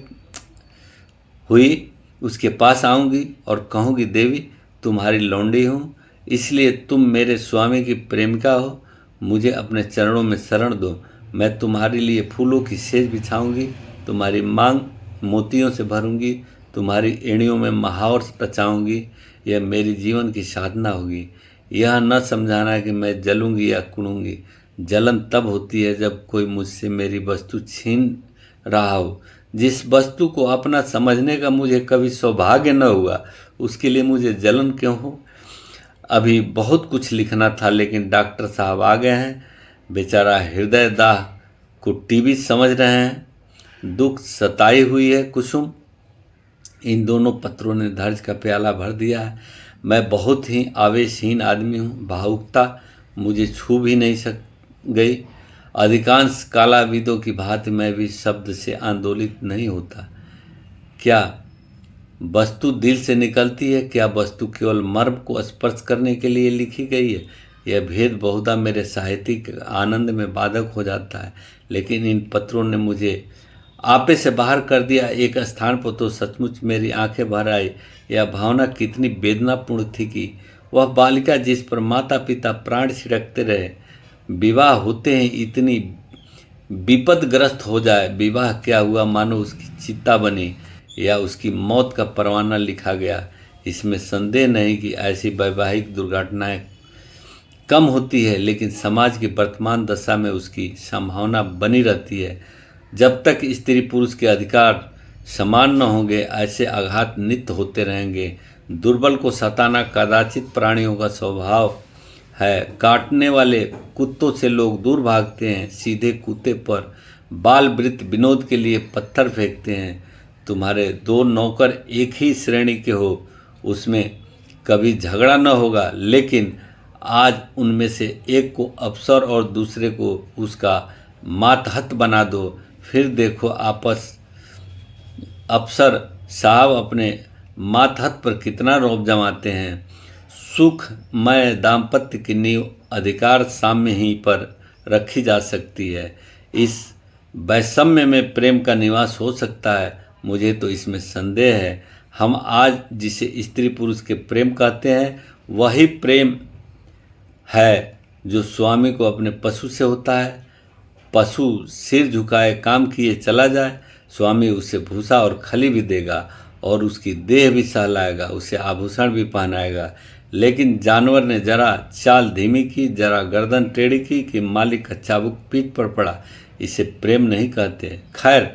[SPEAKER 1] हुई उसके पास आऊँगी और कहूँगी, देवी तुम्हारी लौंडी हूँ, इसलिए तुम मेरे स्वामी की प्रेमिका हो, मुझे अपने चरणों में शरण दो। मैं तुम्हारे लिए फूलों की सेज बिछाऊंगी, तुम्हारी मांग मोतियों से भरूंगी, तुम्हारी एड़ियों में महावर रचाऊंगी। यह मेरी जीवन की साधना होगी। यह न समझाना कि मैं जलूंगी या कुड़ूंगी। जलन तब होती है जब कोई मुझसे मेरी वस्तु छीन रहा हो। जिस वस्तु को अपना समझने का मुझे कभी सौभाग्य न हुआ, उसके लिए मुझे जलन क्यों हो। अभी बहुत कुछ लिखना था, लेकिन डॉक्टर साहब आ गए हैं। बेचारा हृदय दाह को टीबी समझ रहे हैं। दुख सताई हुई है कुसुम। इन दोनों पत्रों ने धैर्य का प्याला भर दिया है। मैं बहुत ही आवेशहीन आदमी हूँ। भावुकता मुझे छू भी नहीं गई। अधिकांश कालाविदों की भांति मैं भी शब्द से आंदोलित नहीं होता। क्या वस्तु दिल से निकलती है? क्या वस्तु केवल मर्म को स्पर्श करने के लिए लिखी गई है? यह भेद बहुधा मेरे साहित्यिक आनंद में बाधक हो जाता है, लेकिन इन पत्रों ने मुझे आपे से बाहर कर दिया। एक स्थान पर तो सचमुच मेरी आंखें भर आई। यह भावना कितनी वेदनापूर्ण थी कि वह बालिका जिस पर माता पिता प्राण छिड़कते रहे, विवाह होते ही इतनी विपदग्रस्त हो जाए। विवाह क्या हुआ, मानो उसकी चिता बनी या उसकी मौत का परवाना लिखा गया। इसमें संदेह नहीं कि ऐसी वैवाहिक दुर्घटनाएं कम होती है, लेकिन समाज की वर्तमान दशा में उसकी संभावना बनी रहती है। जब तक स्त्री पुरुष के अधिकार समान न होंगे, ऐसे आघात नित्य होते रहेंगे। दुर्बल को सताना कदाचित प्राणियों का स्वभाव है। काटने वाले कुत्तों से लोग दूर भागते हैं, सीधे कुत्ते पर बाल वृत्त विनोद के लिए पत्थर फेंकते हैं। तुम्हारे दो नौकर एक ही श्रेणी के हो, उसमें कभी झगड़ा न होगा, लेकिन आज उनमें से एक को अफसर और दूसरे को उसका मातहत बना दो। फिर देखो अफसर साहब अपने मातहत पर कितना रौब जमाते हैं। सुखमय दाम्पत्य की नींव अधिकार साम्य ही पर रखी जा सकती है। इस वैषम्य में प्रेम का निवास हो सकता है। मुझे तो इसमें संदेह है। हम आज जिसे स्त्री पुरुष के प्रेम कहते हैं, वही प्रेम है जो स्वामी को अपने पशु से होता है। पशु सिर झुकाए काम किए चला जाए, स्वामी उसे भूसा और खली भी देगा और उसकी देह भी सहलाएगा, उसे आभूषण भी पहनाएगा। लेकिन जानवर ने जरा चाल धीमी की, जरा गर्दन टेढ़ी की कि मालिक का चाबुक पीठ पर पड़ा। इसे प्रेम नहीं कहते। खैर,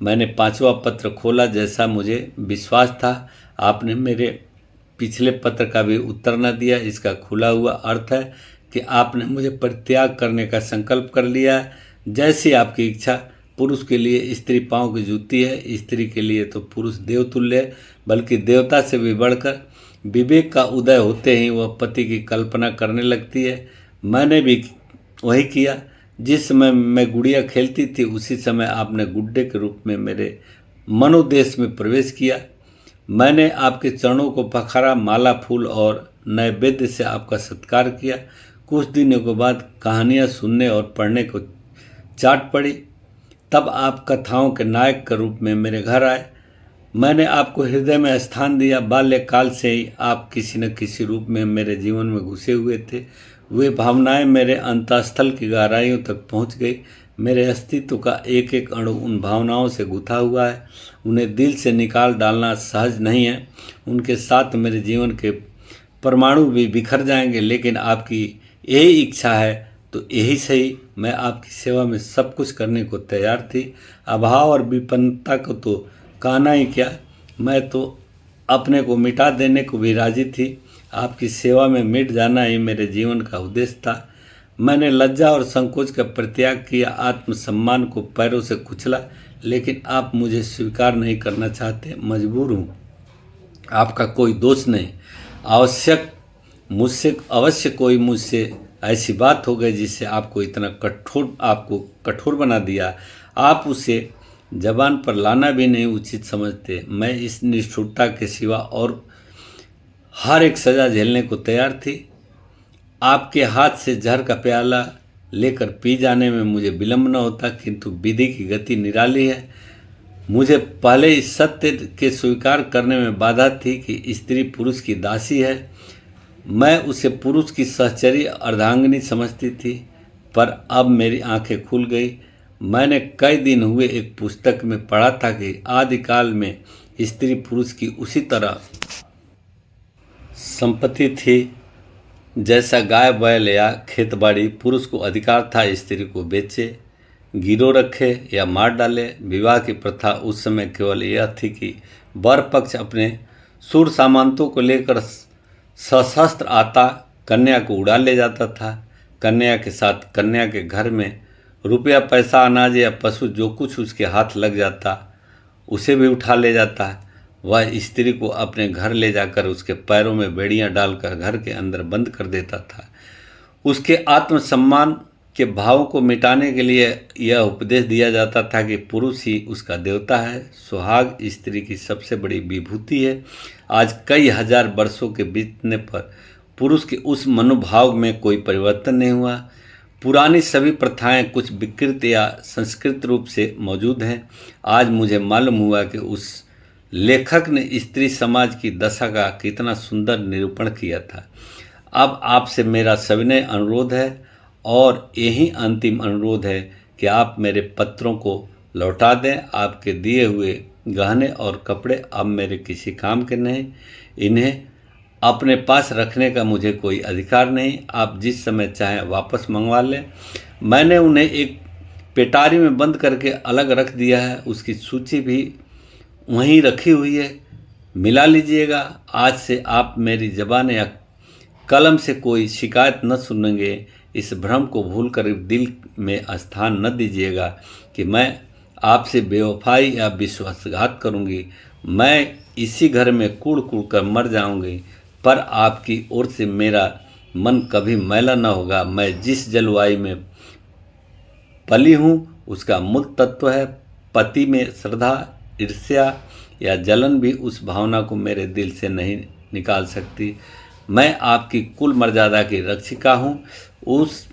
[SPEAKER 1] मैंने 5वां पत्र खोला। जैसा मुझे विश्वास था, आपने मेरे पिछले पत्र का भी उत्तर न दिया। इसका खुला हुआ अर्थ है कि आपने मुझे परित्याग करने का संकल्प कर लिया है। जैसी आपकी इच्छा। पुरुष के लिए स्त्री पाँव की जूती है, स्त्री के लिए तो पुरुष देवतुल्य है, बल्कि देवता से भी बढ़कर। विवेक का उदय होते ही वह पति की कल्पना करने लगती है। मैंने भी वही किया। जिस समय मैं गुड़िया खेलती थी, उसी समय आपने गुड्डे के रूप में मेरे मनोदेश में प्रवेश किया। मैंने आपके चरणों को पखारा, माला फूल और नैवेद्य से आपका सत्कार किया। कुछ दिनों के बाद कहानियाँ सुनने और पढ़ने को चाट पड़ी। तब आप कथाओं के नायक के रूप में मेरे घर आए। मैंने आपको हृदय में स्थान दिया। बाल्यकाल से ही आप किसी न किसी रूप में मेरे जीवन में घुसे हुए थे। वे भावनाएं मेरे अंतःस्थल की गहराइयों तक पहुंच गई। मेरे अस्तित्व का एक एक अणु उन भावनाओं से गुथा हुआ है। उन्हें दिल से निकाल डालना सहज नहीं है। उनके साथ मेरे जीवन के परमाणु भी बिखर जाएंगे, लेकिन आपकी यही इच्छा है तो यही सही। मैं आपकी सेवा में सब कुछ करने को तैयार थी। अभाव और विपन्नता को तो कहना ही क्या, मैं तो अपने को मिटा देने को भी राजी थी। आपकी सेवा में मिट जाना ही मेरे जीवन का उद्देश्य था। मैंने लज्जा और संकोच का परित्याग किया, आत्मसम्मान को पैरों से कुचला, लेकिन आप मुझे स्वीकार नहीं करना चाहते। मजबूर हूँ, आपका कोई दोष नहीं। आवश्यक मुझसे अवश्य कोई मुझसे ऐसी बात हो गई जिससे आपको इतना कठोर बना दिया। आप उसे जबान पर लाना भी नहीं उचित समझते। मैं इस निष्ठुरता के सिवा और हर एक सज़ा झेलने को तैयार थी। आपके हाथ से जहर का प्याला लेकर पी जाने में मुझे विलम्ब न होता, किंतु विधि की गति निराली है। मुझे पहले इस सत्य के स्वीकार करने में बाधा थी कि स्त्री पुरुष की दासी है। मैं उसे पुरुष की सहचरी अर्धांगिनी समझती थी, पर अब मेरी आंखें खुल गई। मैंने कई दिन हुए एक पुस्तक में पढ़ा था कि आदिकाल में स्त्री पुरुष की उसी तरह संपत्ति थी जैसा गाय बैल या खेतबाड़ी। पुरुष को अधिकार था स्त्री को बेचे, गिरो रखे या मार डाले। विवाह की प्रथा उस समय केवल यह थी कि वर पक्ष अपने सूर सामंतों को लेकर सशस्त्र आता, कन्या को उड़ा ले जाता था। कन्या के साथ कन्या के घर में रुपया पैसा अनाज या पशु जो कुछ उसके हाथ लग जाता उसे भी उठा ले जाता। वह स्त्री को अपने घर ले जाकर उसके पैरों में बेड़ियां डालकर घर के अंदर बंद कर देता था। उसके आत्मसम्मान के भाव को मिटाने के लिए यह उपदेश दिया जाता था कि पुरुष ही उसका देवता है, सुहाग स्त्री की सबसे बड़ी विभूति है। आज कई हजार वर्षों के बीतने पर पुरुष के उस मनोभाव में कोई परिवर्तन नहीं हुआ। पुरानी सभी प्रथाएं कुछ विकृत या संस्कृत रूप से मौजूद हैं। आज मुझे मालूम हुआ कि उस लेखक ने स्त्री समाज की दशा का कितना सुंदर निरूपण किया था। अब आपसे मेरा सविनय अनुरोध है और यही अंतिम अनुरोध है कि आप मेरे पत्रों को लौटा दें। आपके दिए हुए गहने और कपड़े अब मेरे किसी काम के नहीं। इन्हें अपने पास रखने का मुझे कोई अधिकार नहीं। आप जिस समय चाहें वापस मंगवा लें। मैंने उन्हें एक पेटारी में बंद करके अलग रख दिया है। उसकी सूची भी वहीं रखी हुई है, मिला लीजिएगा। आज से आप मेरी ज़बान या कलम से कोई शिकायत न सुनेंगे। इस भ्रम को भूलकर दिल में स्थान न दीजिएगा कि मैं आपसे बेवफाई या विश्वासघात करूंगी। मैं इसी घर में कूड़ कूड़ कर मर जाऊंगी, पर आपकी ओर से मेरा मन कभी मैला न होगा। मैं जिस जलवायु में पली हूँ उसका मूल तत्व है पति में श्रद्धा। ईर्ष्या या जलन भी उस भावना को मेरे दिल से नहीं निकाल सकती। मैं आपकी कुल मर्यादा की रक्षिका हूँ। उस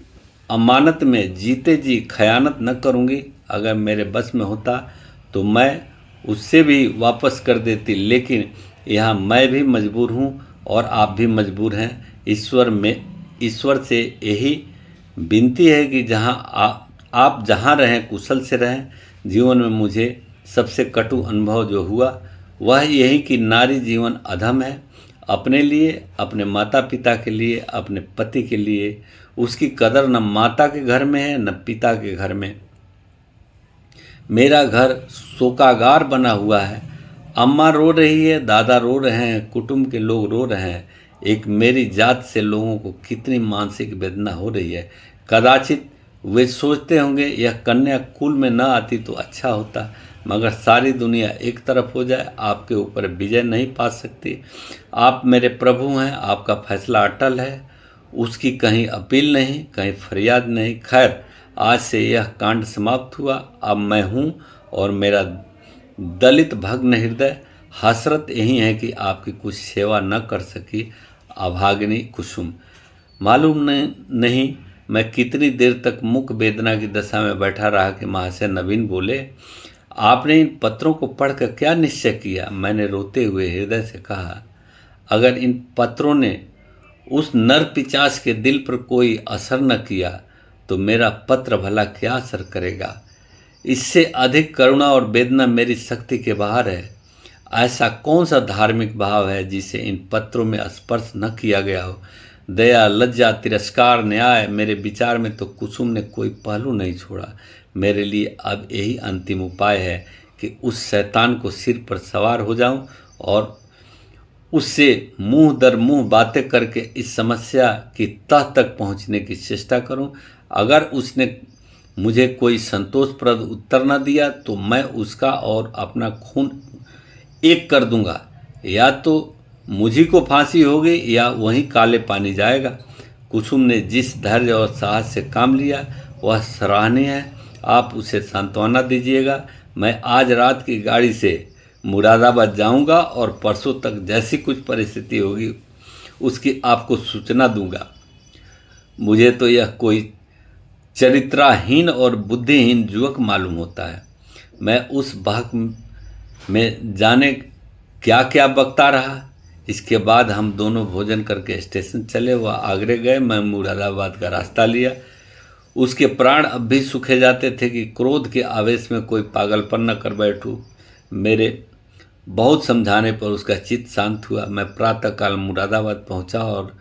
[SPEAKER 1] अमानत में जीते जी खयानत न करूँगी। अगर मेरे बस में होता तो मैं उससे भी वापस कर देती, लेकिन यहाँ मैं भी मजबूर हूँ और आप भी मजबूर हैं। ईश्वर से यही विनती है कि आप जहाँ रहें कुशल से रहें। जीवन में मुझे सबसे कटु अनुभव जो हुआ वह यही कि नारी जीवन अधम है। अपने लिए, अपने माता पिता के लिए, अपने पति के लिए उसकी कदर न माता के घर में है न पिता के घर में। मेरा घर शोकागार बना हुआ है। अम्मा रो रही है, दादा रो रहे हैं, कुटुंब के लोग रो रहे हैं। एक मेरी जात से लोगों को कितनी मानसिक वेदना हो रही है। कदाचित वे सोचते होंगे यह कन्या कुल में न आती तो अच्छा होता, मगर सारी दुनिया एक तरफ हो जाए आपके ऊपर विजय नहीं पा सकती। आप मेरे प्रभु हैं, आपका फैसला अटल है। उसकी कहीं अपील नहीं, कहीं फरियाद नहीं। खैर, आज से यह कांड समाप्त हुआ। अब मैं हूँ और मेरा दलित भग्न हृदय। हसरत यही है कि आपकी कुछ सेवा न कर सकी। अभागिनी कुसुम। मालूम नहीं मैं कितनी देर तक मुख वेदना की दशा में बैठा रहा कि महाशय नवीन बोले, आपने इन पत्रों को पढ़कर क्या निश्चय किया? मैंने रोते हुए हृदय से कहा, अगर इन पत्रों ने उस नर पिशाच के दिल पर कोई असर न किया तो मेरा पत्र भला क्या असर करेगा? इससे अधिक करुणा और वेदना मेरी शक्ति के बाहर है। ऐसा कौन सा धार्मिक भाव है जिसे इन पत्रों में स्पर्श न किया गया हो? दया, लज्जा, तिरस्कार, न्याय, मेरे विचार में तो कुसुम ने कोई पहलू नहीं छोड़ा। मेरे लिए अब यही अंतिम उपाय है कि उस शैतान को सिर पर सवार हो जाऊं और उससे मुंह दर मुंह बातें करके इस समस्या की तह तक पहुंचने की चेष्टा करूं। अगर उसने मुझे कोई संतोषप्रद उत्तर न दिया तो मैं उसका और अपना खून एक कर दूंगा। या तो मुझी को फांसी होगी या वहीं काले पानी जाएगा। कुसुम ने जिस धैर्य और साहस से काम लिया वह सराहनीय है। आप उसे सांत्वना दीजिएगा। मैं आज रात की गाड़ी से मुरादाबाद जाऊंगा और परसों तक जैसी कुछ परिस्थिति होगी उसकी आपको सूचना दूंगा। मुझे तो यह कोई चरित्राहीन और बुद्धिहीन युवक मालूम होता है। मैं उस बहक में जाने क्या क्या बकता रहा। इसके बाद हम दोनों भोजन करके स्टेशन चले। वह आगरे गए, मैं मुरादाबाद का रास्ता लिया। उसके प्राण अब भी सूखे जाते थे कि क्रोध के आवेश में कोई पागलपन न कर बैठूं। मेरे बहुत समझाने पर उसका चित्त शांत हुआ। मैं प्रातःकाल मुरादाबाद पहुंचा और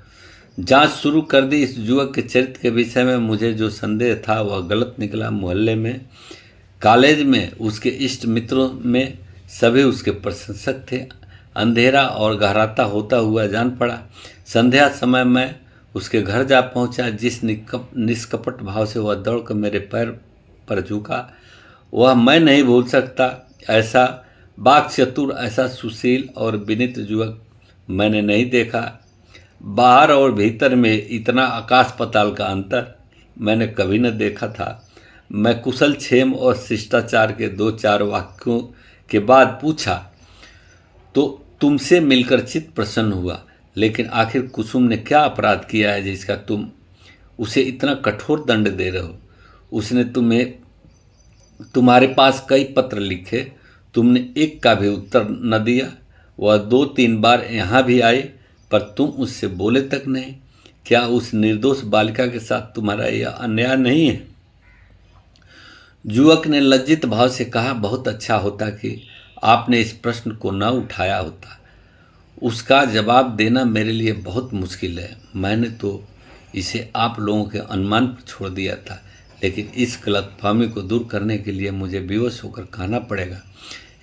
[SPEAKER 1] जांच शुरू कर दी। इस युवक के चरित्र के विषय में मुझे जो संदेह था वह गलत निकला। मोहल्ले में, कॉलेज में, उसके इष्ट मित्रों में सभी उसके प्रशंसक थे। अंधेरा और गहराता होता हुआ जान पड़ा। संध्या समय मैं उसके घर जा पहुंचा। जिस निष्कपट भाव से वह दौड़कर मेरे पैर पर झुका वह मैं नहीं भूल सकता। ऐसा वाक् चतुर, ऐसा सुशील और विनीत युवक मैंने नहीं देखा। बाहर और भीतर में इतना आकाश पाताल का अंतर मैंने कभी न देखा था। मैं कुशल क्षेम और शिष्टाचार के 2-4 वाक्यों के बाद पूछा, तो तुमसे मिलकर चित्त प्रसन्न हुआ, लेकिन आखिर कुसुम ने क्या अपराध किया है जिसका तुम उसे इतना कठोर दंड दे रहे हो? उसने तुम्हारे पास कई पत्र लिखे, तुमने एक का भी उत्तर न दिया। वह 2-3 बार यहाँ भी आई पर तुम उससे बोले तक नहीं। क्या उस निर्दोष बालिका के साथ तुम्हारा यह अन्याय नहीं है? युवक ने लज्जित भाव से कहा, बहुत अच्छा होता कि आपने इस प्रश्न को न उठाया होता। उसका जवाब देना मेरे लिए बहुत मुश्किल है। मैंने तो इसे आप लोगों के अनुमान पर छोड़ दिया था, लेकिन इस गलतफहमी को दूर करने के लिए मुझे विवश होकर कहना पड़ेगा।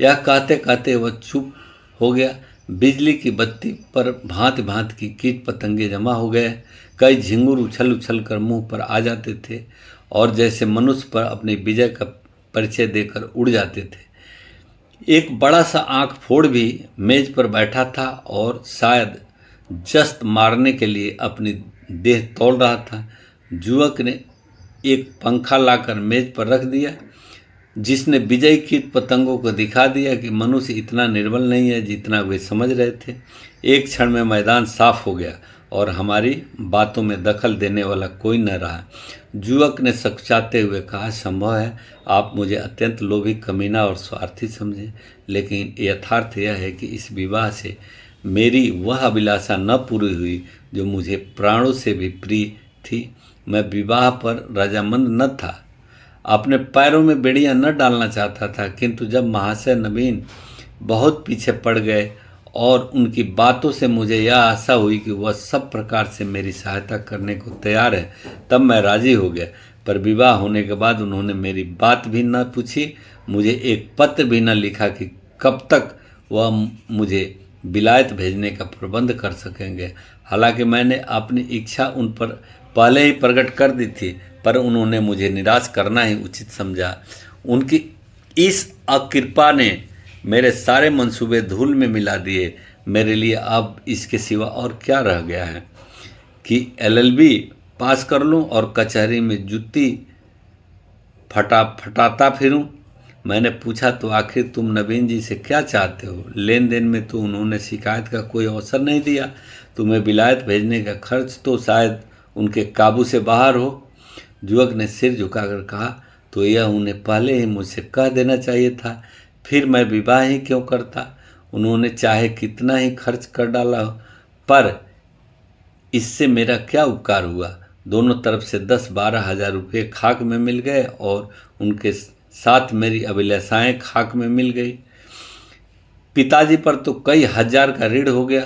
[SPEAKER 1] यह कहते कहते वह चुप हो गया। बिजली की बत्ती पर भांति भांति की कीट पतंगे जमा हो गए। कई झिंगुर उछल उछल कर मुंह पर आ जाते थे और जैसे मनुष्य पर अपनी विजय का परिचय देकर उड़ जाते थे। एक बड़ा सा आंख फोड़ भी मेज पर बैठा था और शायद जस्त मारने के लिए अपनी देह तौल रहा था। युवक ने एक पंखा लाकर मेज पर रख दिया, जिसने विजयी कीट पतंगों को दिखा दिया कि मनुष्य इतना निर्बल नहीं है जितना वे समझ रहे थे। एक क्षण में मैदान साफ हो गया और हमारी बातों में दखल देने वाला कोई न रहा। युवक ने सकुचाते हुए कहा, संभव है आप मुझे अत्यंत लोभी, कमीना और स्वार्थी समझें, लेकिन यथार्थ यह है कि इस विवाह से मेरी वह अभिलाषा न पूरी हुई जो मुझे प्राणों से भी प्रिय थी। मैं विवाह पर रजामंद न था, अपने पैरों में बेड़ियां न डालना चाहता था, किंतु जब महाशय नवीन बहुत पीछे पड़ गए और उनकी बातों से मुझे यह आशा हुई कि वह सब प्रकार से मेरी सहायता करने को तैयार है, तब मैं राजी हो गया। पर विवाह होने के बाद उन्होंने मेरी बात भी न पूछी, मुझे एक पत्र भी न लिखा कि कब तक वह मुझे विलायत भेजने का प्रबंध कर सकेंगे। हालांकि मैंने अपनी इच्छा उन पर पहले ही प्रकट कर दी थी, पर उन्होंने मुझे निराश करना ही उचित समझा। उनकी इस अकृपा ने मेरे सारे मंसूबे धूल में मिला दिए। मेरे लिए अब इसके सिवा और क्या रह गया है कि LLB पास कर लूं और कचहरी में जुत्ती फटाता फिरूं। मैंने पूछा, तो आखिर तुम नवीन जी से क्या चाहते हो? लेन देन में तो उन्होंने शिकायत का कोई अवसर नहीं दिया। तुम्हें विलायत भेजने का खर्च तो शायद उनके काबू से बाहर हो। युवक ने सिर झुकाकर कहा, तो यह उन्हें पहले ही मुझसे कह देना चाहिए था, फिर मैं विवाह ही क्यों करता। उन्होंने चाहे कितना ही खर्च कर डाला, पर इससे मेरा क्या उपकार हुआ? दोनों तरफ से 10-12 हजार रुपये खाक में मिल गए और उनके साथ मेरी अभिलाषाएं खाक में मिल गई। पिताजी पर तो कई हजार का ऋण हो गया।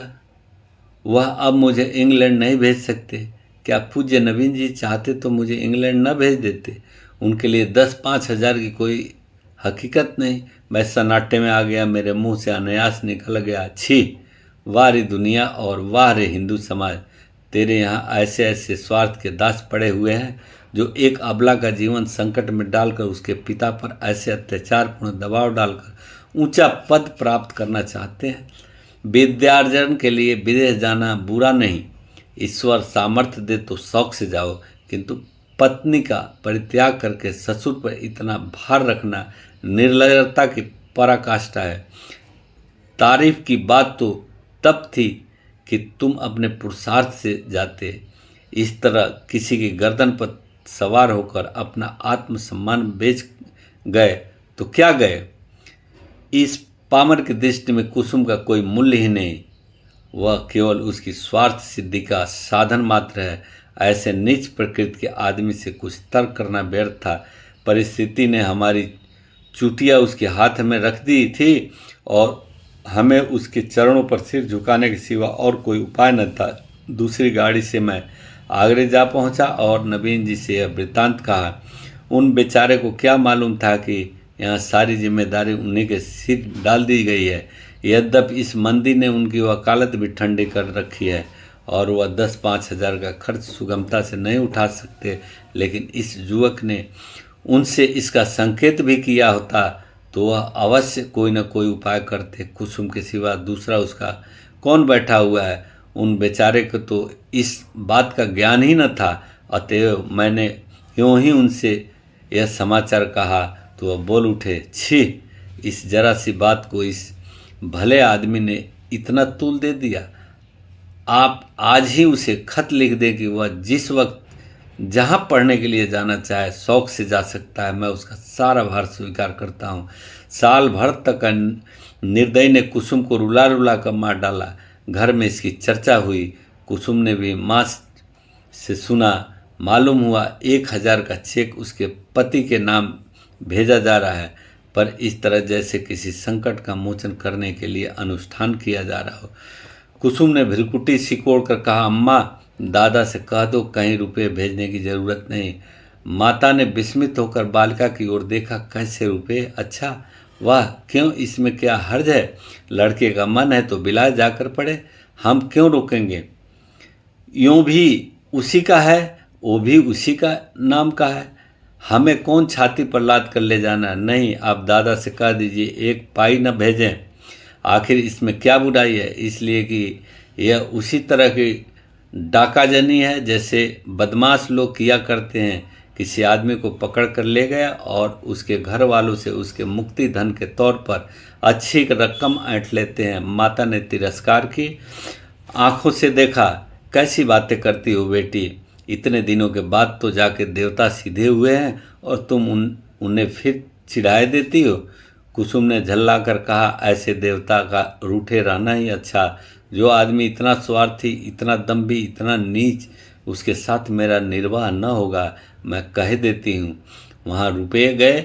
[SPEAKER 1] वह अब मुझे इंग्लैंड नहीं भेज सकते। क्या पूज्य नवीन जी चाहते तो मुझे इंग्लैंड न भेज देते? उनके लिए 10-5 हजार की कोई हकीकत नहीं। मैं सन्नाटे में आ गया। मेरे मुंह से अनायास निकल गया, छी! वाह रे दुनिया और वाह रे हिंदू समाज! तेरे यहाँ ऐसे ऐसे स्वार्थ के दास पड़े हुए हैं जो एक अबला का जीवन संकट में डालकर उसके पिता पर ऐसे अत्याचारपूर्ण दबाव डालकर ऊंचा पद प्राप्त करना चाहते हैं। विद्यार्जन के लिए विदेश जाना बुरा नहीं, ईश्वर सामर्थ्य दे तो शौक से जाओ, किंतु पत्नी का परित्याग करके ससुर पर इतना भार रखना निर्लजता की पराकाष्ठा है। तारीफ की बात तो तब थी कि तुम अपने पुरुषार्थ से जाते, इस तरह किसी की गर्दन पर सवार होकर अपना आत्मसम्मान बेच गए तो क्या गए। इस पामर की दृष्टि में कुसुम का कोई मूल्य ही नहीं, वह केवल उसकी स्वार्थ सिद्धि का साधन मात्र है। ऐसे नीच प्रकृति के आदमी से कुछ तर्क करना व्यर्थ था। परिस्थिति ने हमारी चुटिया उसके हाथ में रख दी थी और हमें उसके चरणों पर सिर झुकाने के सिवा और कोई उपाय न था। दूसरी गाड़ी से मैं आगरे जा पहुंचा और नवीन जी से यह वृत्तांत कहा। उन बेचारे को क्या मालूम था कि यहाँ सारी जिम्मेदारी उन्हीं के सिर डाल दी गई है। यद्यपि इस मंदी ने उनकी वकालत भी ठंडी कर रखी है और वह 10-5 हज़ार का खर्च सुगमता से नहीं उठा सकते, लेकिन इस युवक ने उनसे इसका संकेत भी किया होता तो वह अवश्य कोई न कोई उपाय करते। कुसुम के सिवा दूसरा उसका कौन बैठा हुआ है। उन बेचारे को तो इस बात का ज्ञान ही न था। अतएव मैंने यूँ ही उनसे यह समाचार कहा तो वह बोल उठे, छी, इस जरा सी बात को इस भले आदमी ने इतना तूल दे दिया। आप आज ही उसे खत लिख दें कि वह जिस वक्त जहाँ पढ़ने के लिए जाना चाहे शौक से जा सकता है। मैं उसका सारा भार स्वीकार करता हूँ। साल भर तक निर्दयी ने कुसुम को रुला रुला कर मार डाला। घर में इसकी चर्चा हुई। कुसुम ने भी माँ से सुना। मालूम हुआ 1000 का चेक उसके पति के नाम भेजा जा रहा है, पर इस तरह जैसे किसी संकट का मोचन करने के लिए अनुष्ठान किया जा रहा हो। कुसुम ने भ्रिकुटी सिकोड़ कर कहा, अम्मा, दादा से कह दो कहीं रुपये भेजने की जरूरत नहीं। माता ने विस्मित होकर बालिका की ओर देखा। कैसे रुपये? अच्छा, वाह, क्यों, इसमें क्या हर्ज है? लड़के का मन है तो बिलाए जाकर पढ़े, हम क्यों रोकेंगे। यूँ भी उसी का है, वो भी उसी का नाम का है, हमें कौन छाती पर लाद कर ले जाना। नहीं, आप दादा से कह दीजिए 1 पाई न भेजें। आखिर इसमें क्या बुराई है, इसलिए कि यह उसी तरह की डाकाजनी है जैसे बदमाश लोग किया करते हैं। किसी आदमी को पकड़ कर ले गया और उसके घर वालों से उसके मुक्ति धन के तौर पर अच्छी रकम ऐंठ लेते हैं। माता ने तिरस्कार की आंखों से देखा। कैसी बातें करती हो बेटी, इतने दिनों के बाद तो जाके देवता सीधे हुए हैं और तुम उन्हें फिर चिढ़ाए देती हो। कुसुम ने झल्ला कर कहा, ऐसे देवता का रूठे रहना ही अच्छा। जो आदमी इतना स्वार्थी, इतना दम्भी, इतना नीच, उसके साथ मेरा निर्वाह न होगा। मैं कह देती हूँ, वहाँ रुपये गए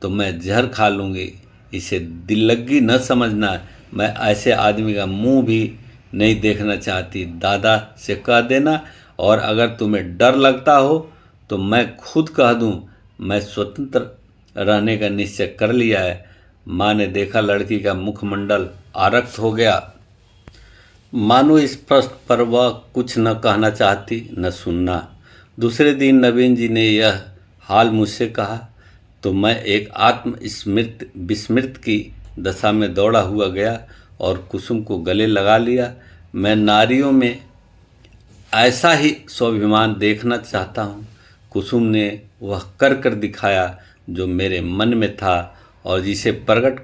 [SPEAKER 1] तो मैं जहर खा लूँगी। इसे दिल्लगी न समझना। मैं ऐसे आदमी का मुंह भी नहीं देखना चाहती। दादा से कह देना, और अगर तुम्हें डर लगता हो तो मैं खुद कह दूँ। मैं स्वतंत्र रहने का निश्चय कर लिया है। माँ ने देखा लड़की का मुखमंडल आरक्त हो गया। मानो इस प्रश्न पर वह कुछ न कहना चाहती न सुनना। दूसरे दिन नवीन जी ने यह हाल मुझसे कहा तो मैं एक आत्मस्मृत विस्मृत की दशा में दौड़ा हुआ गया और कुसुम को गले लगा लिया। मैं नारियों में ऐसा ही स्वाभिमान देखना चाहता हूँ। कुसुम ने वह कर दिखाया जो मेरे मन में था और जिसे प्रकट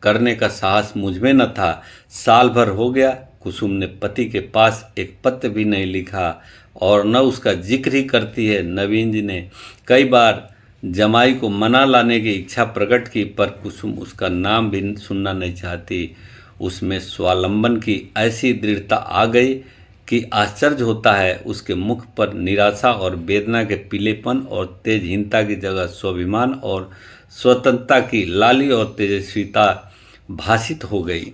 [SPEAKER 1] करने का साहस मुझ में न था। साल भर हो गया, कुसुम ने पति के पास एक पत्र भी नहीं लिखा और न उसका जिक्र ही करती है। नवीन जी ने कई बार जमाई को मना लाने की इच्छा प्रकट की, पर कुसुम उसका नाम भी सुनना नहीं चाहती। उसमें स्वावलंबन की ऐसी दृढ़ता आ गई कि आश्चर्य होता है। उसके मुख पर निराशा और वेदना के पीलेपन और तेजहीनता की जगह स्वाभिमान और स्वतंत्रता की लाली और तेजस्विता भासित हो गई।